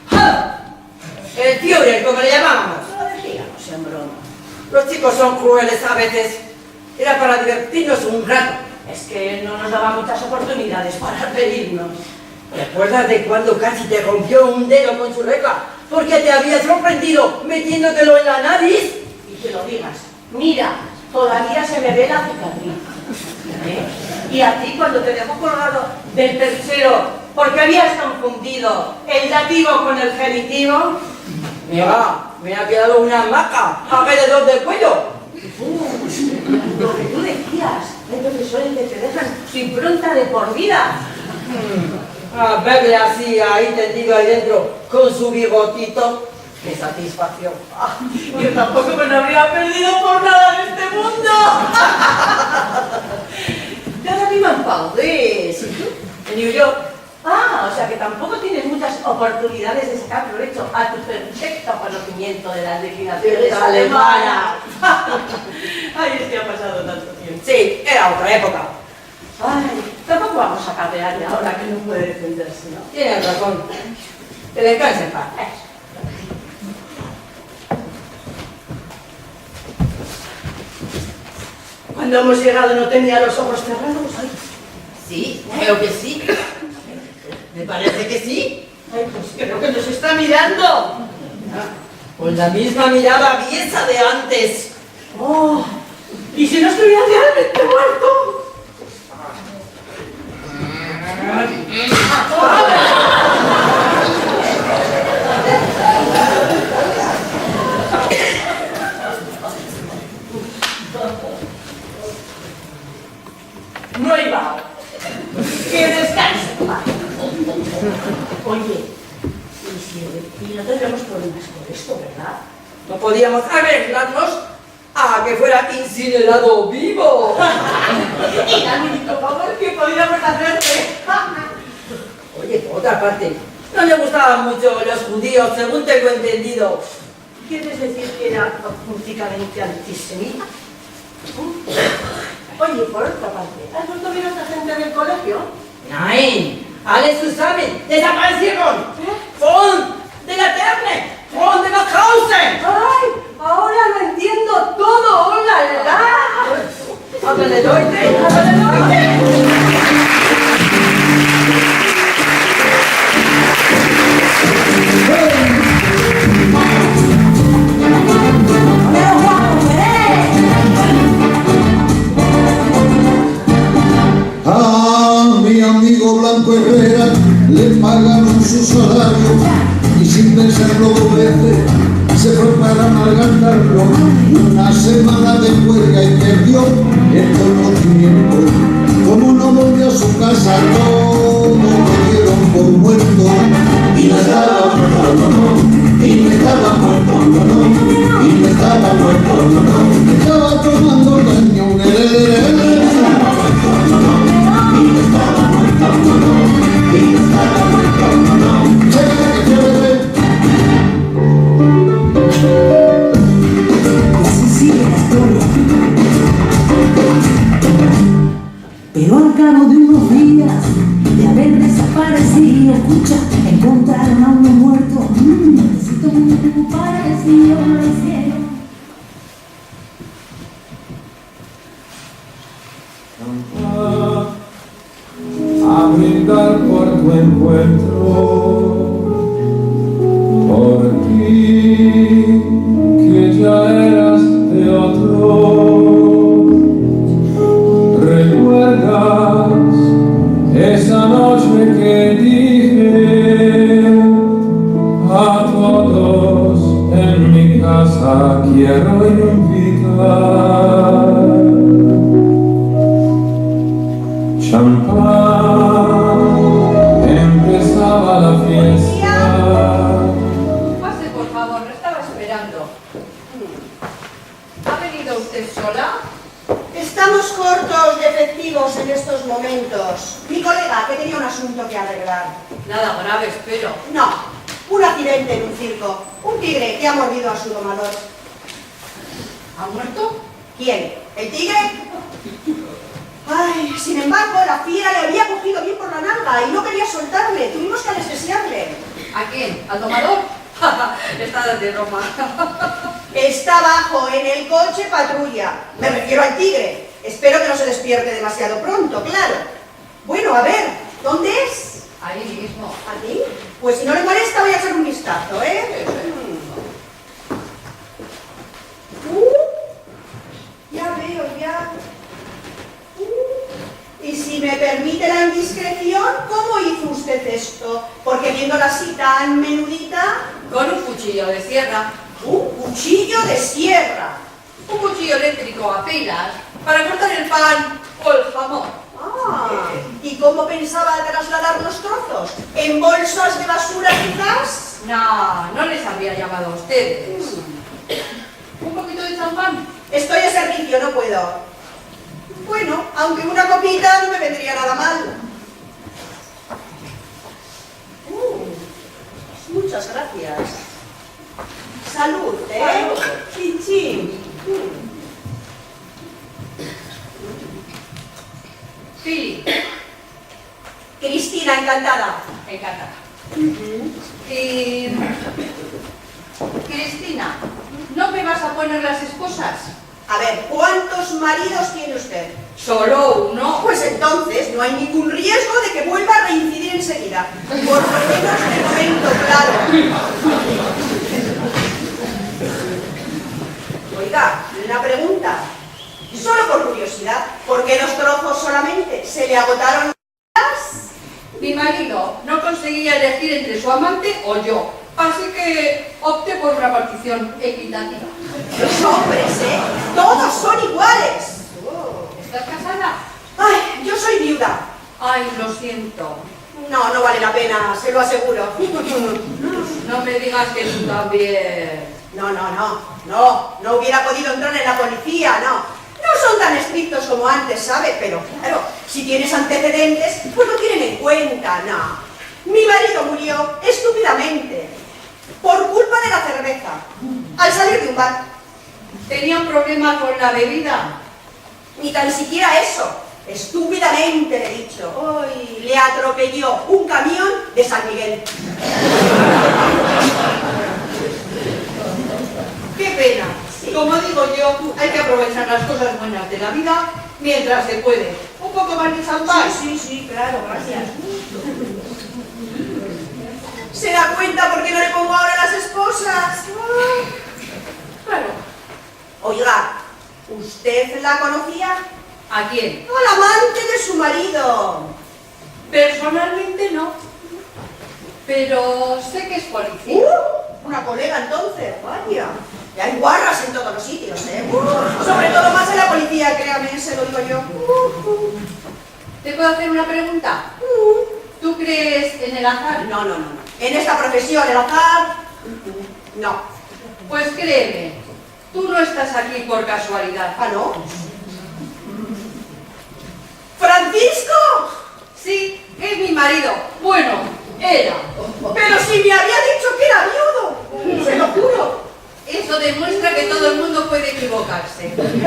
¡Ja! El Führer, como le llamábamos. Lo decíamos en broma. Los chicos son crueles a veces. Era para divertirnos un rato. Es que él no nos daba muchas oportunidades para reírnos. ¿Te acuerdas de cuando casi te rompió un dedo con su regla? Porque te habías sorprendido metiéndotelo en la nariz. Y que lo digas. Mira, todavía se me ve la cicatriz. ¿Eh? Y a ti cuando te dejó colgado del perchero porque habías confundido el dativo con el genitivo. Mira, me ha quedado una maca alrededor del cuello. Lo que tú decías, hay profesores que te dejan su impronta de por vida. A verle así ahí tendido ahí dentro con su bigotito. ¡Qué satisfacción! Yo tampoco me lo habría perdido por nada en este mundo. Yo no vivo en París. ¿Y tú? En New York. Ah, o sea que tampoco tienes muchas oportunidades de sacar provecho a tu perfecto conocimiento de las declinaciones alemanas. Ay, es que ha pasado tanto tiempo. Sí, era otra época. Ay, tampoco vamos a capearle ahora que no puede defenderse, ¿no? Tienes razón. Que descanse en paz. Cuando hemos llegado no tenía los ojos cerrados. Ay, Sí, creo que sí. Me parece que sí. ay, pues creo que nos está mirando. Con la misma mirada aviesa de antes. Oh, ¿y si no estuviera realmente muerto? No iba. Que descanse. Oye, y no tendremos problemas con esto, ¿verdad? No podíamos arreglarnos a que fuera incinerado vivo. Y el único favor que podíamos hacerte. Oye, por otra parte, no le gustaban mucho los judíos, según tengo entendido. ¿Quieres decir que era auténticamente antisemita? Oye, por otra parte, ¿has visto bien a esta gente del colegio? Nein, alle zusammen desaparecieron. Von de la Terne, von de nach Hause. ¡Ay! Ahora lo entiendo todo. ¡Hola, la! Háblale Leute, háblale Leute. A mi amigo Blanco Herrera le pagaron su salario y sin pensarlo dos veces se fue para malgastarlo. Una semana de huelga y perdió el conocimiento. Como no volvió a su casa, todo lo dieron por muerto. Y no estaba muerto, no, y no estaba muerto, no, y no estaba muerto, no, estaba tomando cañón, Así sigue la historia. Pero al cabo de unos días de haber desaparecido, escucha, encontraron a uno muerto. Necesito un tiempo parecido, lo hicieron. A brindar por tu encuentro, por ti que ya eras de otro. ¿Recuerdas esa noche que dije a todos en mi casa quiero invitar? Champán, empezaba la fiesta. Pase, por favor, lo estaba esperando. ¿Ha venido usted sola? Estamos cortos de efectivos en estos momentos. Mi colega, que tenía un asunto que arreglar. Nada grave, espero. No, un accidente en un circo. Un tigre que ha mordido a su domador. ¿Ha muerto? ¿Quién? ¿El tigre? Ay, sin embargo, la fiera le había cogido bien por la nalga y no quería soltarle. Tuvimos que anestesiarle. ¿A quién? ¿Al domador? Está de Roma. Está abajo, en el coche patrulla. Me refiero al tigre. Espero que no se despierte demasiado pronto, claro. Bueno, a ver, ¿dónde es? Ahí mismo. ¿Aquí? Pues si no le molesta voy a echar un vistazo, ¿eh? Ya veo, ya. Y si me permite la indiscreción, ¿cómo hizo usted esto? Porque viéndola así tan menudita... Con un cuchillo de sierra. ¿Un cuchillo de sierra? Un cuchillo eléctrico a pilas para cortar el pan o el jamón. Ah, ¿y cómo pensaba trasladar los trozos? ¿En bolsas de basura quizás? No, no les habría llamado a ustedes. ¿Un poquito de champán? Estoy a servicio, no puedo. Bueno, aunque una copita no me vendría nada mal. Muchas gracias. Salud, ¿eh? Chin, chin. Sí. Cristina, encantada. Encantada. Y... Cristina, ¿no me vas a poner las esposas? A ver, ¿cuántos maridos tiene usted? Solo uno. Pues entonces no hay ningún riesgo de que vuelva a reincidir enseguida. Por lo menos de momento, claro. Oiga, una pregunta. Solo por curiosidad, ¿por qué los trozos solamente? ¿Se le agotaron las? Mi marido no conseguía elegir entre su amante o yo, así que opté por una partición equitativa. Los hombres, ¿eh? Todos son iguales. ¿Estás casada? Ay, yo soy viuda. Ay, lo siento. No, no vale la pena, se lo aseguro. No me digas que tú también. No hubiera podido entrar en la policía, no. No son tan estrictos como antes, ¿sabe? Pero, claro, si tienes antecedentes, pues lo tienen en cuenta, no. Mi marido murió estúpidamente, por culpa de la cerveza, al salir de un bar. ¿Tenía un problema con la bebida? Ni tan siquiera eso. Estúpidamente, le he dicho. Hoy le atropelló un camión de San Miguel. ¡Qué pena! Como digo yo, hay que aprovechar las cosas buenas de la vida mientras se puede. Un poco más de champán. Sí, claro, gracias. ¿Se da cuenta por qué no le pongo ahora las esposas? Claro. Oiga, ¿usted la conocía? ¿A quién? Al amante de su marido. Personalmente no. Pero sé que es policía. Una colega entonces, vaya. Y hay guarras en todos los sitios, ¿eh? Sobre todo más en la policía, créame, se lo digo yo. ¿Te puedo hacer una pregunta? ¿Tú crees en el azar? No. En esta profesión, el azar, no. Pues créeme, tú no estás aquí por casualidad. ¿Ah, no? ¿Francisco? Sí, es mi marido. Bueno, era. Pero si me había dicho que era viudo, se lo juro. Eso demuestra que todo el mundo puede equivocarse. Dios mío,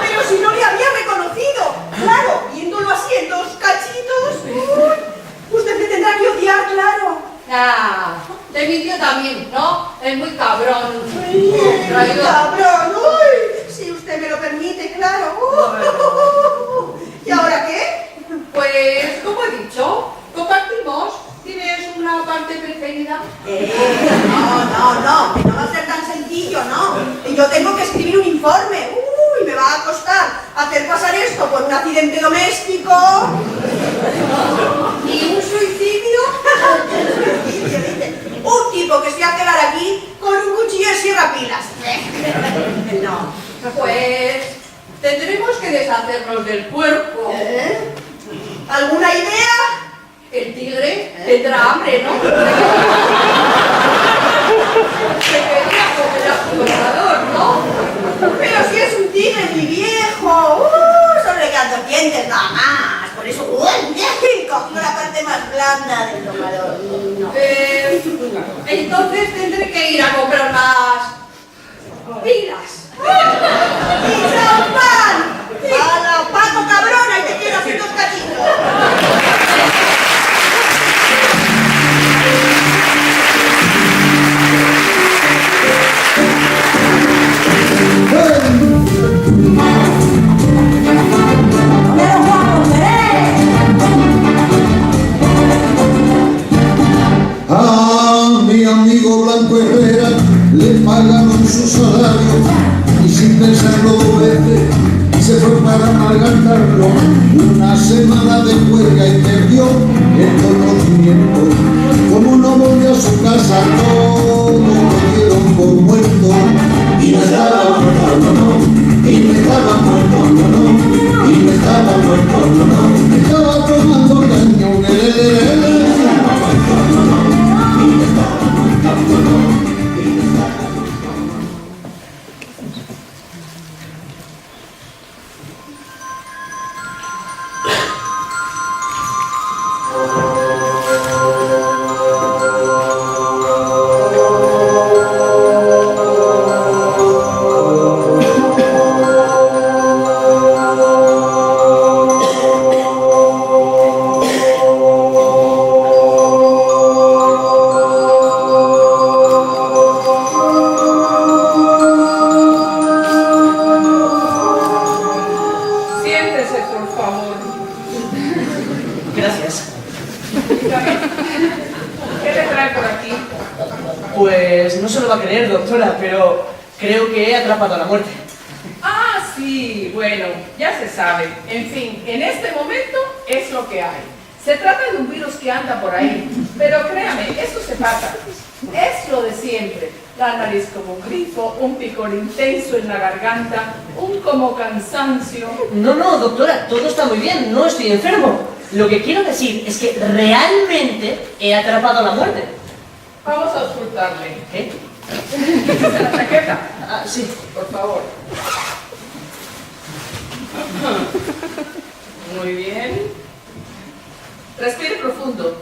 pero si no le había reconocido. Claro, viéndolo así en dos cachitos. Usted me tendrá que odiar, claro. Ah, te mintió también, ¿no? Es muy cabrón. ¡Ay, cabrón! ¡Uy! Si usted me lo permite, claro. ¿Y ahora qué? Pues, como he dicho, compartimos. ¿Tienes una parte preferida? No, que no va a ser tan sencillo, no. Yo tengo que escribir un informe. Uy, me va a costar hacer pasar esto por un accidente doméstico. ¿Y un suicidio? Un tipo que se hace dar aquí con un cuchillo de sierra pilas. No. Pues tendremos que deshacernos del cuerpo. ¿Alguna idea? El tigre tendrá hambre, ¿no? Se quería comer a su cazador, ¿no? Pero si es un tigre muy viejo, solo malgastarlo. Una semana de huelga y perdió el conocimiento. Como no volvió a su casa, todos lo dieron por muerto. Y no estaba muerto, no, no. Y no estaba muerto, no, no. Y no estaba muerto, no, no. Estaba tomando cañón, Siéntese, por favor. Gracias. ¿Qué le trae por aquí? Pues no se lo va a creer, doctora, pero creo que he atrapado a la muerte. Ah, sí, bueno, ya se sabe. En fin, en este momento es lo que hay. Se trata de un virus que anda por ahí, pero créame, eso se pasa. Es lo de siempre. La nariz como un grifo, un picor intenso en la garganta, un como cansancio. No, no, doctora, todo está muy bien, no estoy enfermo. Lo que quiero decir es que realmente he atrapado a la muerte. Vamos a auscultarle. ¿Qué? Quítese la chaqueta. Ah, sí. Por favor. Muy bien. Respire profundo.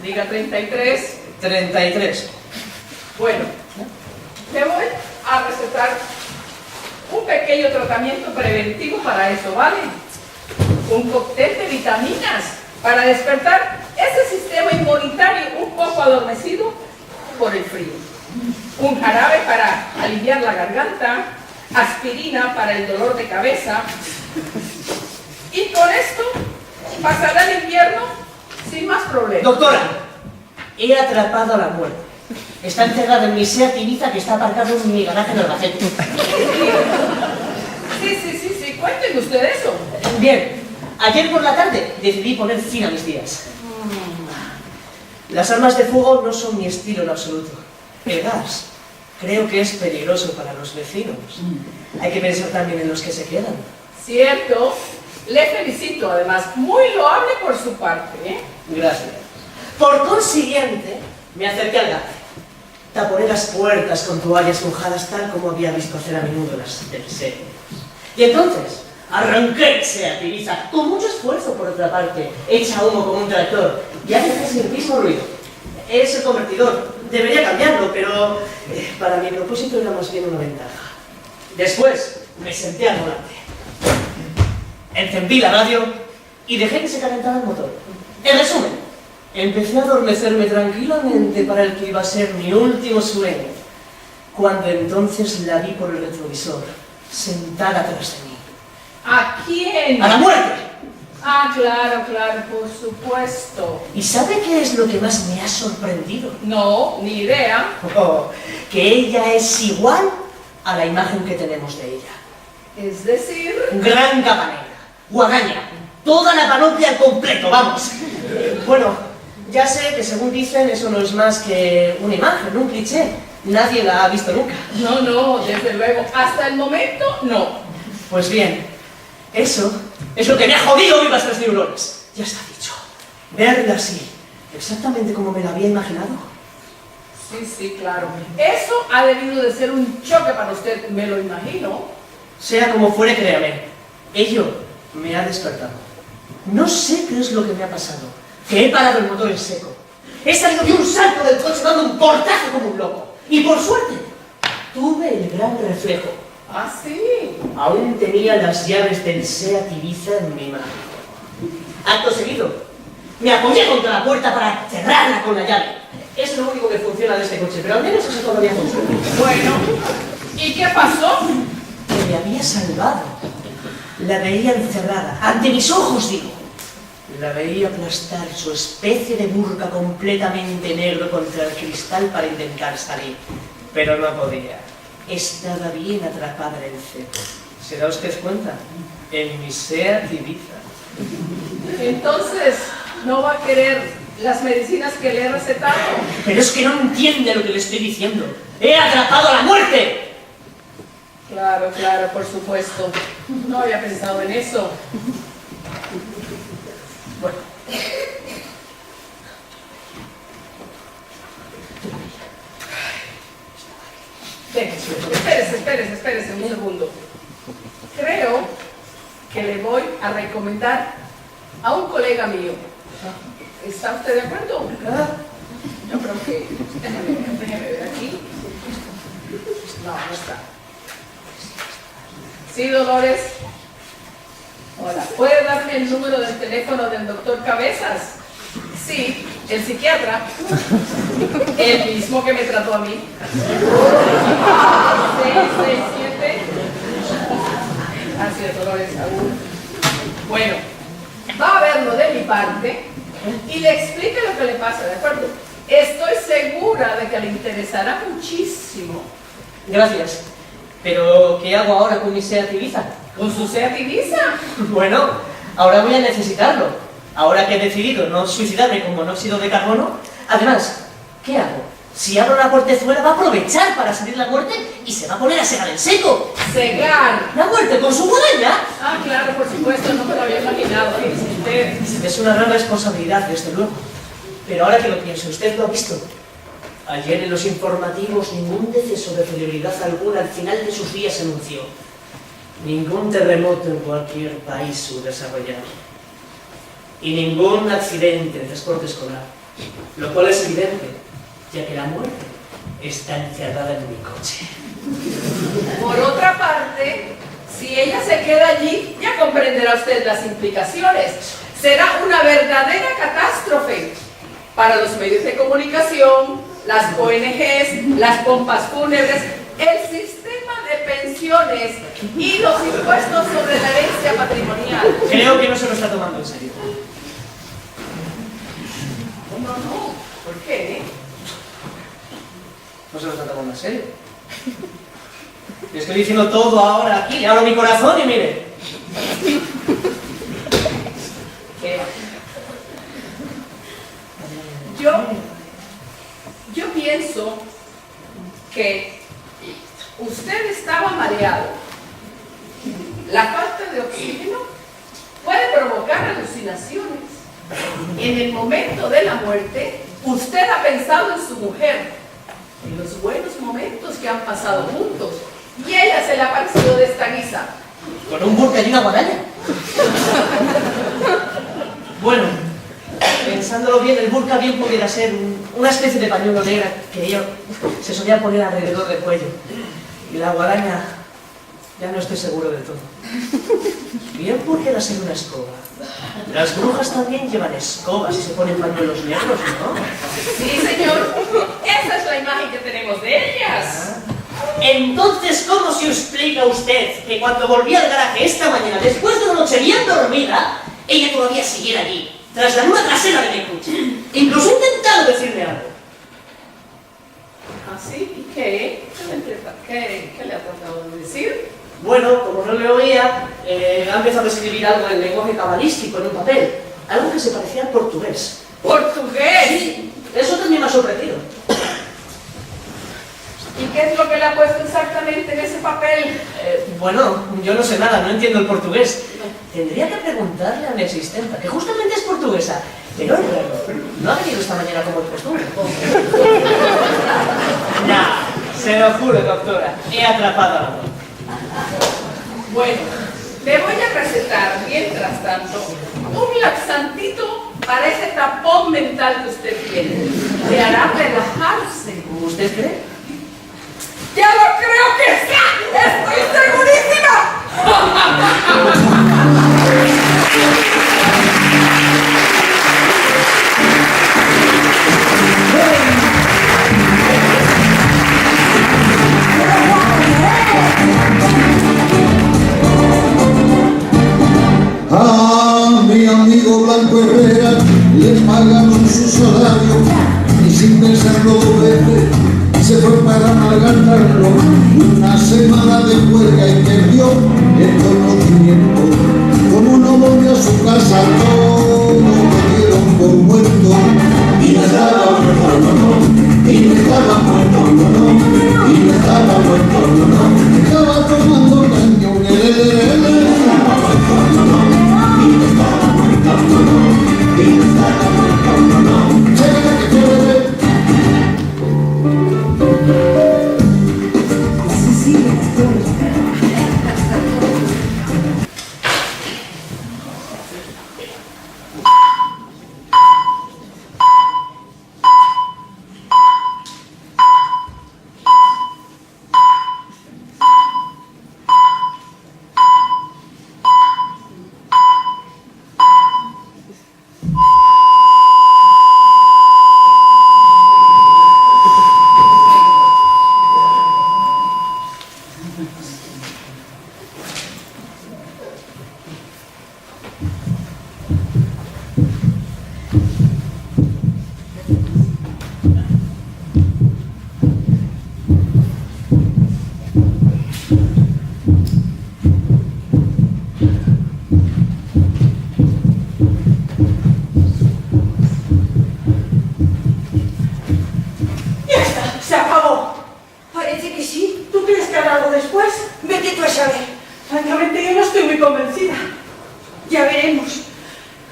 Diga 33. 33. Bueno, le voy a recetar un pequeño tratamiento preventivo para eso, ¿vale? Un cóctel de vitaminas para despertar ese sistema inmunitario un poco adormecido por el frío. Un jarabe para aliviar la garganta, aspirina para el dolor de cabeza. Y con esto pasará el invierno sin más problemas. Doctora, he atrapado a la muerte. Está encerrado en mi Seat Ibiza que está aparcado en mi garaje en Albacete. Sí, cuéntenme usted eso. Bien, ayer por la tarde decidí poner fin a mis días. Las armas de fuego no son mi estilo en absoluto. El gas creo que es peligroso para los vecinos. Hay que pensar también en los que se quedan. Cierto. Le felicito, además, muy loable por su parte, ¿eh? Gracias. Por consiguiente, me acerqué al garaje. Taponé las puertas con toallas mojadas tal como había visto hacer a menudo las series. Y entonces, arranqué Seat Ibiza con mucho esfuerzo por otra parte, echa humo como un tractor, y hace casi el mismo ruido. Es el convertidor, debería cambiarlo, pero para mi propósito era más bien una ventaja. Después, me senté al volante. Encendí la radio y dejé que se calentara el motor. En resumen, empecé a adormecerme tranquilamente para el que iba a ser mi último sueño, cuando entonces la vi por el retrovisor, sentada tras de mí. ¿A quién? ¡A la muerte! Ah, claro, por supuesto. ¿Y sabe qué es lo que más me ha sorprendido? No, ni idea. Oh, que ella es igual a la imagen que tenemos de ella. Es decir... Gran capa negra, guadaña, toda la panoplia al completo, vamos. Bueno, ya sé que según dicen eso no es más que una imagen, un cliché. Nadie la ha visto nunca. No, desde luego. Hasta el momento, no. Pues bien, eso es lo que me ha jodido vivas las neuronas. Ya está dicho. Verla así, exactamente como me la había imaginado. Sí, claro. Eso ha debido de ser un choque para usted, me lo imagino. Sea como fuere, créame, ello me ha despertado. No sé qué es lo que me ha pasado, que he parado el motor en seco. He salido de un salto del coche dando un portazo como un loco. Y por suerte, tuve el gran reflejo. ¿Ah, sí? Aún tenía las llaves del Seat Ibiza en mi mano. Acto seguido, me apoyé contra la puerta para cerrarla con la llave. Es lo único que funciona de este coche, pero al menos eso todavía funciona. Bueno, ¿y qué pasó? Que me había salvado. La veía encerrada, ante mis ojos, digo. La veía aplastar su especie de burka completamente negro contra el cristal para intentar salir. Pero no podía. Estaba bien atrapada en el cepo. ¿Se da usted cuenta? En mi SEAT Ibiza. Entonces, ¿no va a querer las medicinas que le he recetado? Pero es que no entiende lo que le estoy diciendo. ¡He atrapado a la muerte! Claro, claro, por supuesto. No había pensado en eso. Bueno. Espérese un segundo. Creo que le voy a recomendar a un colega mío. ¿Está usted de acuerdo? Yo creo que... Déjeme ver aquí. No, no está. Sí, Dolores. Hola. ¿Puede darme el número del teléfono del doctor Cabezas? Sí, el psiquiatra. El mismo que me trató a mí. 667. Así es, Dolores, aún. Bueno, va a verlo de mi parte y le explique lo que le pasa, ¿de acuerdo? Estoy segura de que le interesará muchísimo. Gracias. Pero, ¿qué hago ahora con mi SEAT Ibiza? ¿Con su SEAT Ibiza? Bueno, ahora voy a necesitarlo. Ahora que he decidido no suicidarme con monóxido de carbono. Además, ¿qué hago? Si abro la portezuela va a aprovechar para salir la muerte y se va a poner a segar en seco. ¿Segar? ¿La muerte con su guadaña? Ah, claro, por supuesto, no me lo había imaginado. Es una gran responsabilidad, desde luego. Pero ahora que lo pienso, usted lo ha visto. Ayer en los informativos ningún deceso de celebridad alguna al final de sus días se anunció. Ningún terremoto en cualquier país subdesarrollado. Y ningún accidente de transporte escolar. Lo cual es evidente, ya que la muerte está encerrada en mi coche. Por otra parte, si ella se queda allí, ya comprenderá usted las implicaciones. Será una verdadera catástrofe para los medios de comunicación, las ONGs, las pompas fúnebres, el sistema de pensiones y los impuestos sobre la herencia patrimonial. Creo que no se lo está tomando en serio. No, ¿por qué? No se lo está tomando en serio. Le estoy diciendo todo ahora aquí, abro mi corazón y mire. Yo pienso que usted estaba mareado. La falta de oxígeno puede provocar alucinaciones. En el momento de la muerte, usted ha pensado en su mujer, en los buenos momentos que han pasado juntos, y ella se le ha parecido de esta guisa. ¿Con un burka y una guadaña? Bueno, pensándolo bien, el burka bien pudiera ser una especie de pañuelo negro que ella se solía poner alrededor del cuello. Y la guadaña, ya no estoy seguro del todo. Bien pudiera ser una escoba. Las brujas también llevan escobas y se ponen pañuelos negros, ¿no? Sí, señor. Esa es la imagen que tenemos de ellas. Entonces, ¿cómo se explica usted que cuando volví al garaje esta mañana, después de una noche bien dormida, ella todavía siguiera allí, tras la luna trasera de mi coche? Incluso he intentado decirle algo. ¿Ah, sí? ¿Y qué? ¿Qué le ha tratado de decir? Bueno, como no le oía, ha empezado a escribir algo en lenguaje cabalístico en un papel. Algo que se parecía al portugués. ¿Portugués? Sí, eso también me ha sorprendido. ¿Y qué es lo que le ha puesto exactamente en ese papel? Bueno, yo no sé nada, no entiendo el portugués. Tendría que preguntarle a mi asistenta, que justamente es portuguesa. Pero es raro, no ha venido esta mañana como de costumbre. Nah, se lo juro, doctora, he atrapado a la muerte. Bueno, le voy a recetar, mientras tanto, un laxantito para ese tapón mental que usted tiene. Le hará relajarse. ¿Usted cree? ¡Ya lo creo que sí! ¡Estoy segurísima! A mi amigo Blanco Herrera le pagaron su salario y sin pensarlo dos veces se fue para malgastarlo. Una semana de huelga y perdió muy convencida. Ya veremos.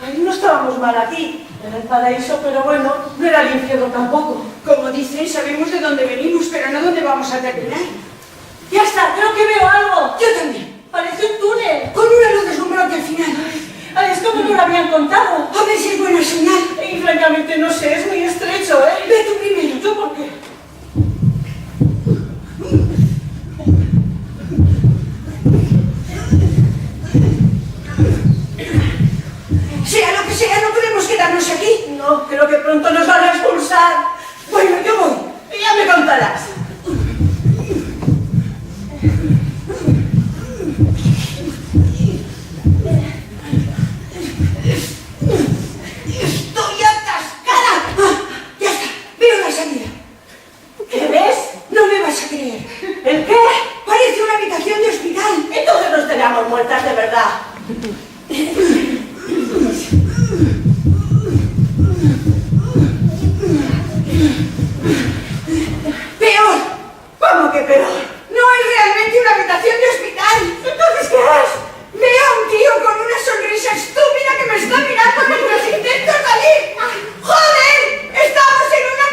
Ay, no estábamos mal aquí, en el paraíso, pero bueno, no era el infierno tampoco. Como dicen, sabemos de dónde venimos, pero no dónde vamos a terminar. Ya está, creo que veo algo. Yo también. Parece un túnel. Con una luz deslumbrante al final. Ay, es como no lo habían contado. A ver si es buena señal. Y francamente no sé, es muy estrecho, ¿eh? Ve tú primero. ¿Tú por qué? Sea lo que sea, no podemos quedarnos aquí. No, creo que pronto nos van a expulsar. Bueno, yo voy. Ya me contarás. ¡Estoy atascada! Ah, ya está, veo la salida. ¿Qué ves? No me vas a creer. ¿El qué? Parece una habitación de hospital. Entonces nos teníamos muertas de verdad. ¡Peor! ¿Cómo que peor? No es realmente una habitación de hospital. ¿Entonces qué es? Veo a un tío con una sonrisa estúpida que me está mirando mientras intento salir. ¡Joder! ¡Estamos en una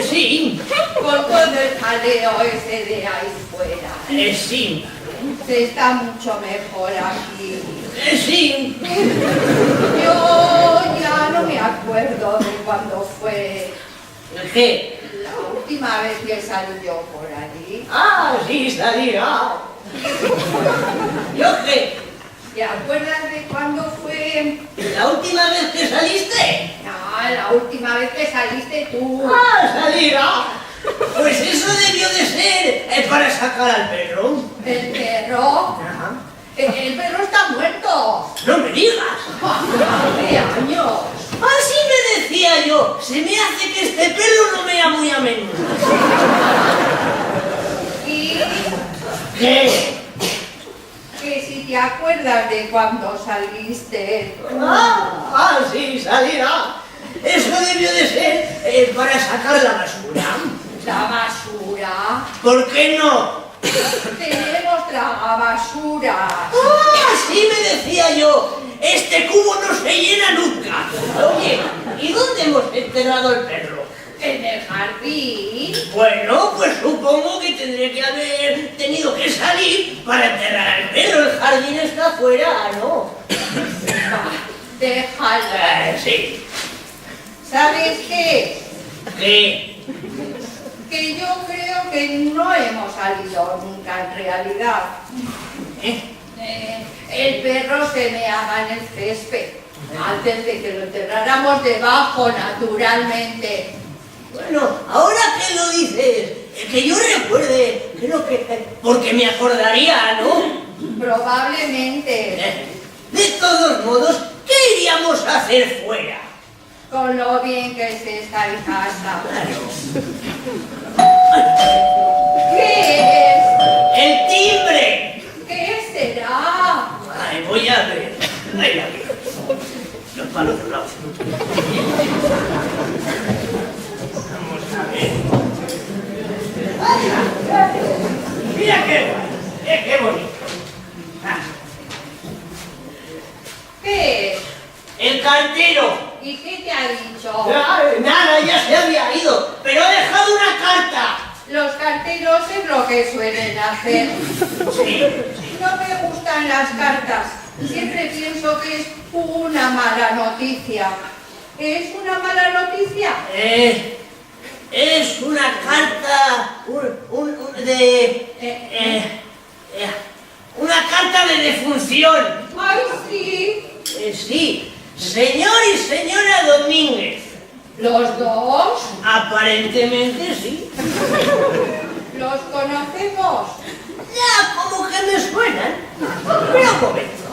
Sí. Con todo el jaleo ese de ahí fuera. Sí. Se está mucho mejor aquí. Sí. Yo ya no me acuerdo de cuándo fue. ¿Qué? La última vez que salí yo por allí. Ah, sí, salirá. ¿Yo qué? ¿Te acuerdas de cuándo fue? ¿La última vez que saliste? No, la última vez que saliste tú. Ah, salirá. Pues eso debió de ser para sacar al perro. ¿El perro? Ajá. El perro está muerto. No me digas. Hace años. Así me decía yo. Se me hace que este perro no mea muy a menudo. ¿Y ¿Qué? que si te acuerdas de cuando saliste? Sí, salirá. Eso debió de ser para sacar la basura. ¿La basura? ¿Por qué no? Tenemos tragabasuras. Así me decía yo. Este cubo no se llena nunca. Oye, ¿y dónde hemos enterrado el perro? ¿En el jardín? Bueno, pues supongo que tendré que haber tenido que salir para enterrar al perro. El jardín está afuera, ¿no? Déjala. Sí. ¿Sabes qué? ¿Qué? Que yo creo que no hemos salido nunca en realidad. El perro se meaba en el césped antes de que lo enterráramos debajo naturalmente. Bueno, ahora que lo dices, que yo recuerde, creo que... porque me acordaría, ¿no? Probablemente. De todos modos, ¿qué iríamos a hacer fuera? Con lo bien que se está en casa. ¿Qué es? ¡El timbre! ¿Qué será? Ay, voy a ver. Ay, a ver. palo cerrado. Vamos a ver. Mira qué bonito. ¿Qué es? El cartero. ¿Y qué te ha dicho? Nada, ya se había ido, pero ha dejado una carta. Los carteros es lo que suelen hacer. Sí. No me gustan las cartas. Siempre pienso que es una mala noticia. ¿Es una mala noticia? Es una carta una carta de defunción. ¡Ay, sí! Sí, señor y señora Domínguez. ¿Los dos? Aparentemente sí. ¿Los conocemos? Ya, como que me suenan. Pero un momento.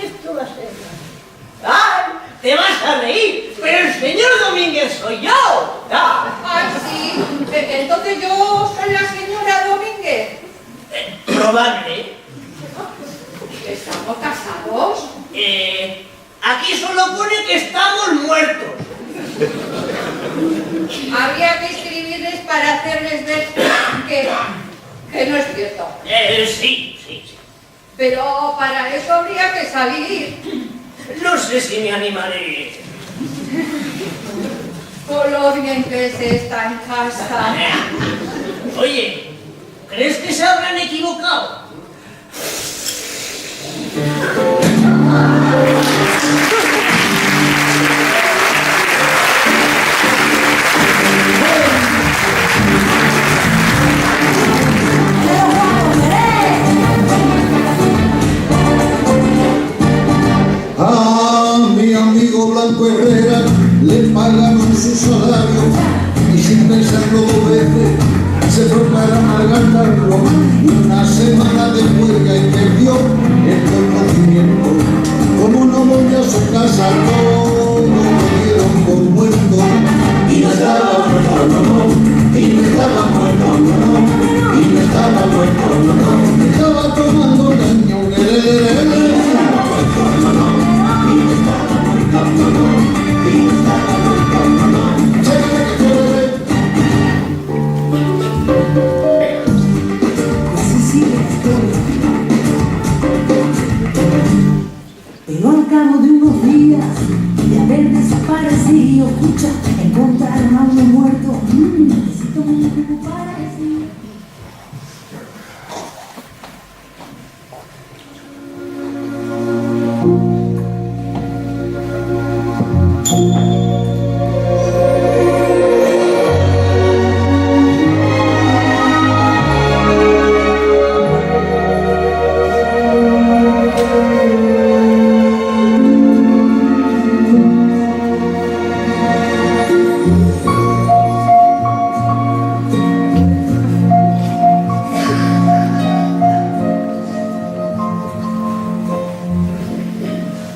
Esto va a ser... ¡Ay! ¡Te vas a reír! ¡Pero el señor Domínguez soy yo! ¡Ay, sí! Entonces yo soy la señora Domínguez. Probable. ¿Estamos casados? Aquí solo pone que estamos muertos. Habría que escribirles para hacerles ver que no es cierto. Sí. Pero para eso habría que salir. No sé si me animaré. Con lo bien que se está en casa. Oye, ¿crees que se habrán equivocado? A mi amigo Blanco Herrera le pagaron su salario y sin pensarlo dos veces se fue para malgastarlo. Una semana de huelga y perdió el conocimiento. Como no volvió a su casa, todo lo dieron por muerto. Y no estaba muerto, no, y no estaba muerto, no, y no estaba muerto, no, estaba tomando caño, Pero al cabo de unos días de haber desaparecido, escucha, encontraron a uno muerto. Necesito un grupo para decir.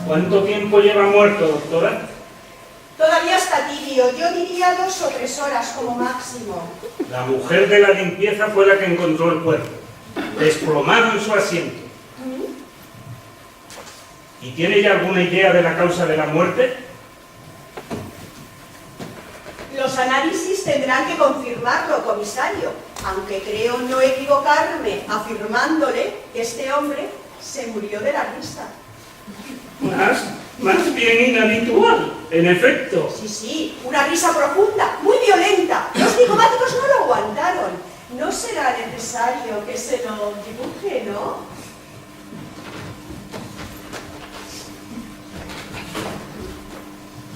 ¿Cuánto tiempo lleva muerto, doctora? Todavía está tibio, yo diría 2 o 3 horas como máximo. La mujer de la limpieza fue la que encontró el cuerpo, desplomado en su asiento. ¿Y tiene ya alguna idea de la causa de la muerte? Los análisis tendrán que confirmarlo, comisario, aunque creo no equivocarme afirmándole que este hombre se murió de la risa. Más bien inhabitual, en efecto. Sí, una risa profunda, muy violenta. Los diplomáticos no lo aguantaron. No será necesario que se lo dibuje, ¿no?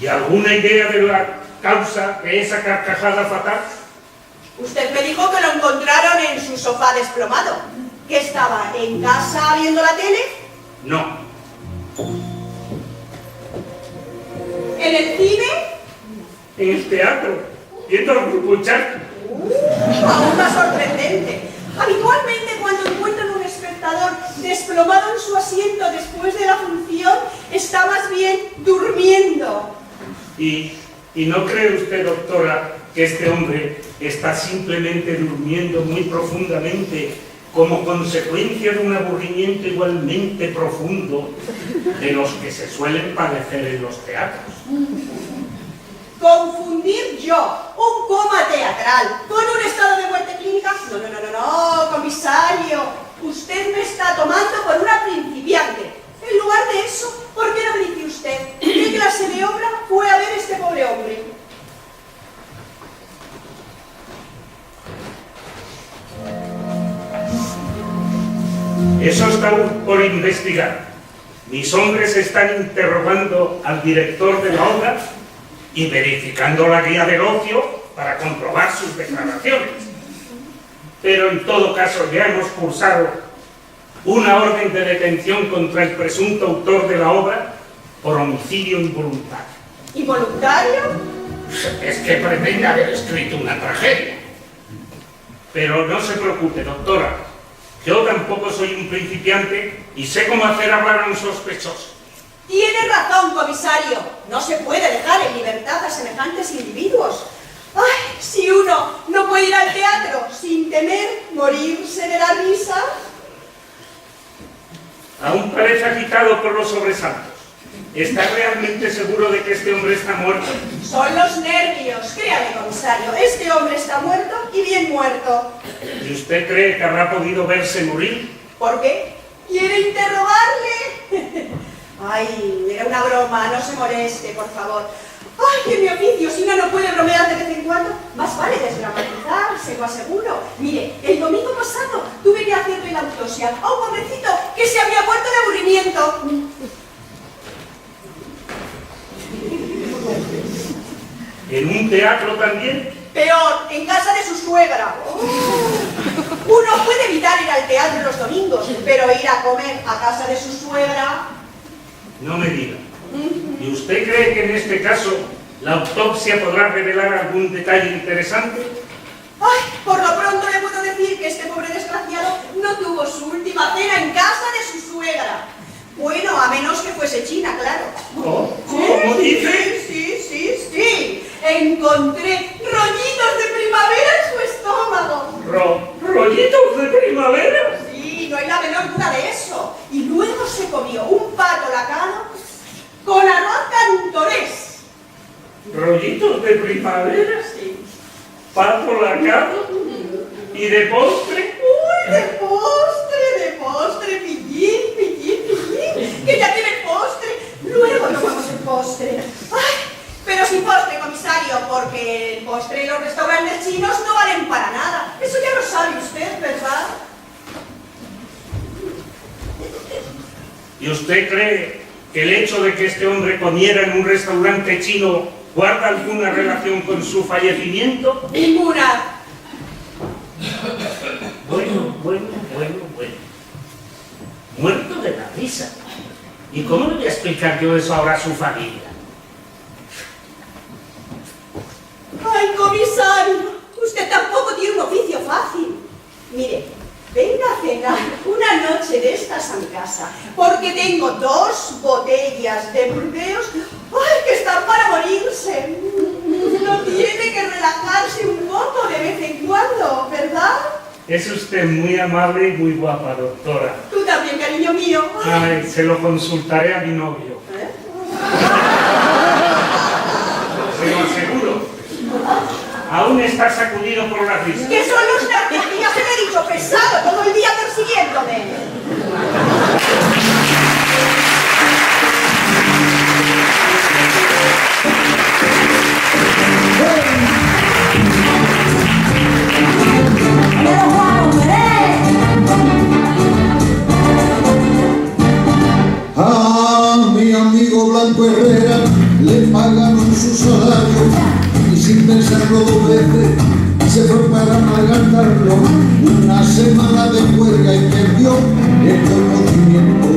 ¿Y alguna idea de la causa de esa carcajada fatal? Usted me dijo que lo encontraron en su sofá desplomado. ¿Que estaba en casa viendo la tele? No. ¿En el cine? En el teatro, viendo al grupo Charlie. Aún más sorprendente. Habitualmente cuando encuentran un espectador desplomado en su asiento después de la función, está más bien durmiendo. ¿Y no cree usted, doctora, que este hombre está simplemente durmiendo muy profundamente como consecuencia de un aburrimiento igualmente profundo de los que se suelen padecer en los teatros. ¿Confundir yo un coma teatral con un estado de muerte clínica? No, comisario. Usted me está tomando por una principiante. En lugar de eso, ¿por qué no me dice usted qué clase de obra fue a ver este pobre hombre? Eso está aún por investigar. Mis hombres están interrogando al director de la obra y verificando la guía del ocio para comprobar sus declaraciones. Pero en todo caso ya hemos cursado una orden de detención contra el presunto autor de la obra por homicidio involuntario. ¿Involuntario? Es que pretende haber escrito una tragedia. Pero no se preocupe, doctora. Yo tampoco soy un principiante y sé cómo hacer hablar a un sospechoso. Tiene razón, comisario. No se puede dejar en libertad a semejantes individuos. ¡Ay! Si uno no puede ir al teatro sin temer morirse de la risa. Aún parece agitado por los sobresaltos. ¿Está realmente seguro de que este hombre está muerto? Son los nervios. Créame, comisario. Este hombre está muerto y bien muerto. ¿Y usted cree que habrá podido verse morir? ¿Por qué? ¿Quiere interrogarle? Ay, era una broma. No se moleste, por favor. Ay, en mi oficio, si uno no puede bromear de vez en cuando, más vale desdramatizar, se lo aseguro. Mire, el domingo pasado tuve que hacerle la autopsia a un pobrecito que se había muerto de aburrimiento. ¿En un teatro también? Peor, en casa de su suegra. Uno puede evitar ir al teatro los domingos, pero ir a comer a casa de su suegra... No me diga. ¿Y usted cree que en este caso la autopsia podrá revelar algún detalle interesante? Ay, por lo pronto le puedo decir que este pobre desgraciado no tuvo su última cena en casa de su suegra. Bueno, a menos que fuese china, claro. ¿Cómo dice? Sí. Encontré rollitos de primavera en su estómago. ¿Rollitos de primavera? Sí, no hay la menor duda de eso. Y luego se comió un pato lacado con arroz cantonés. ¿Rollitos de primavera? Sí. ¿Pato lacado? ¿Y de postre? ¡Uy, de postre! ¡Pillín! ¡Que ya tiene postre! Luego tomamos el postre. ¡Ay! Pero sin postre, comisario, porque el postre y los restaurantes chinos no valen para nada. Eso ya lo sabe usted, ¿verdad? ¿Y usted cree que el hecho de que este hombre comiera en un restaurante chino guarda alguna relación con su fallecimiento? Ninguna. Bueno. Muerto de la risa. ¿Y cómo le voy a explicar yo eso ahora a su familia? ¡Ay, comisario! Usted tampoco tiene un oficio fácil. Mire, venga a cenar una noche de estas a mi casa, porque tengo 2 botellas de Burdeos, ¡ay, que están para morirse! No tiene que relajarse un poco de vez en cuando, ¿verdad? Es usted muy amable y muy guapa, doctora. Tú también, cariño mío. Ay, se lo consultaré a mi novio. Se lo aseguro. Aún está sacudido por la risa. ¿Qué son los nervios? Que ya se me he dicho, pesado, todo el día persiguiéndome. A mi amigo Blanco Herrera le pagaron su salario y sin pensarlo 2 veces se fue para malgastarlo. Una semana de huelga y perdió el conocimiento.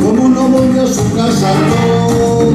Como no volvió a su casa todo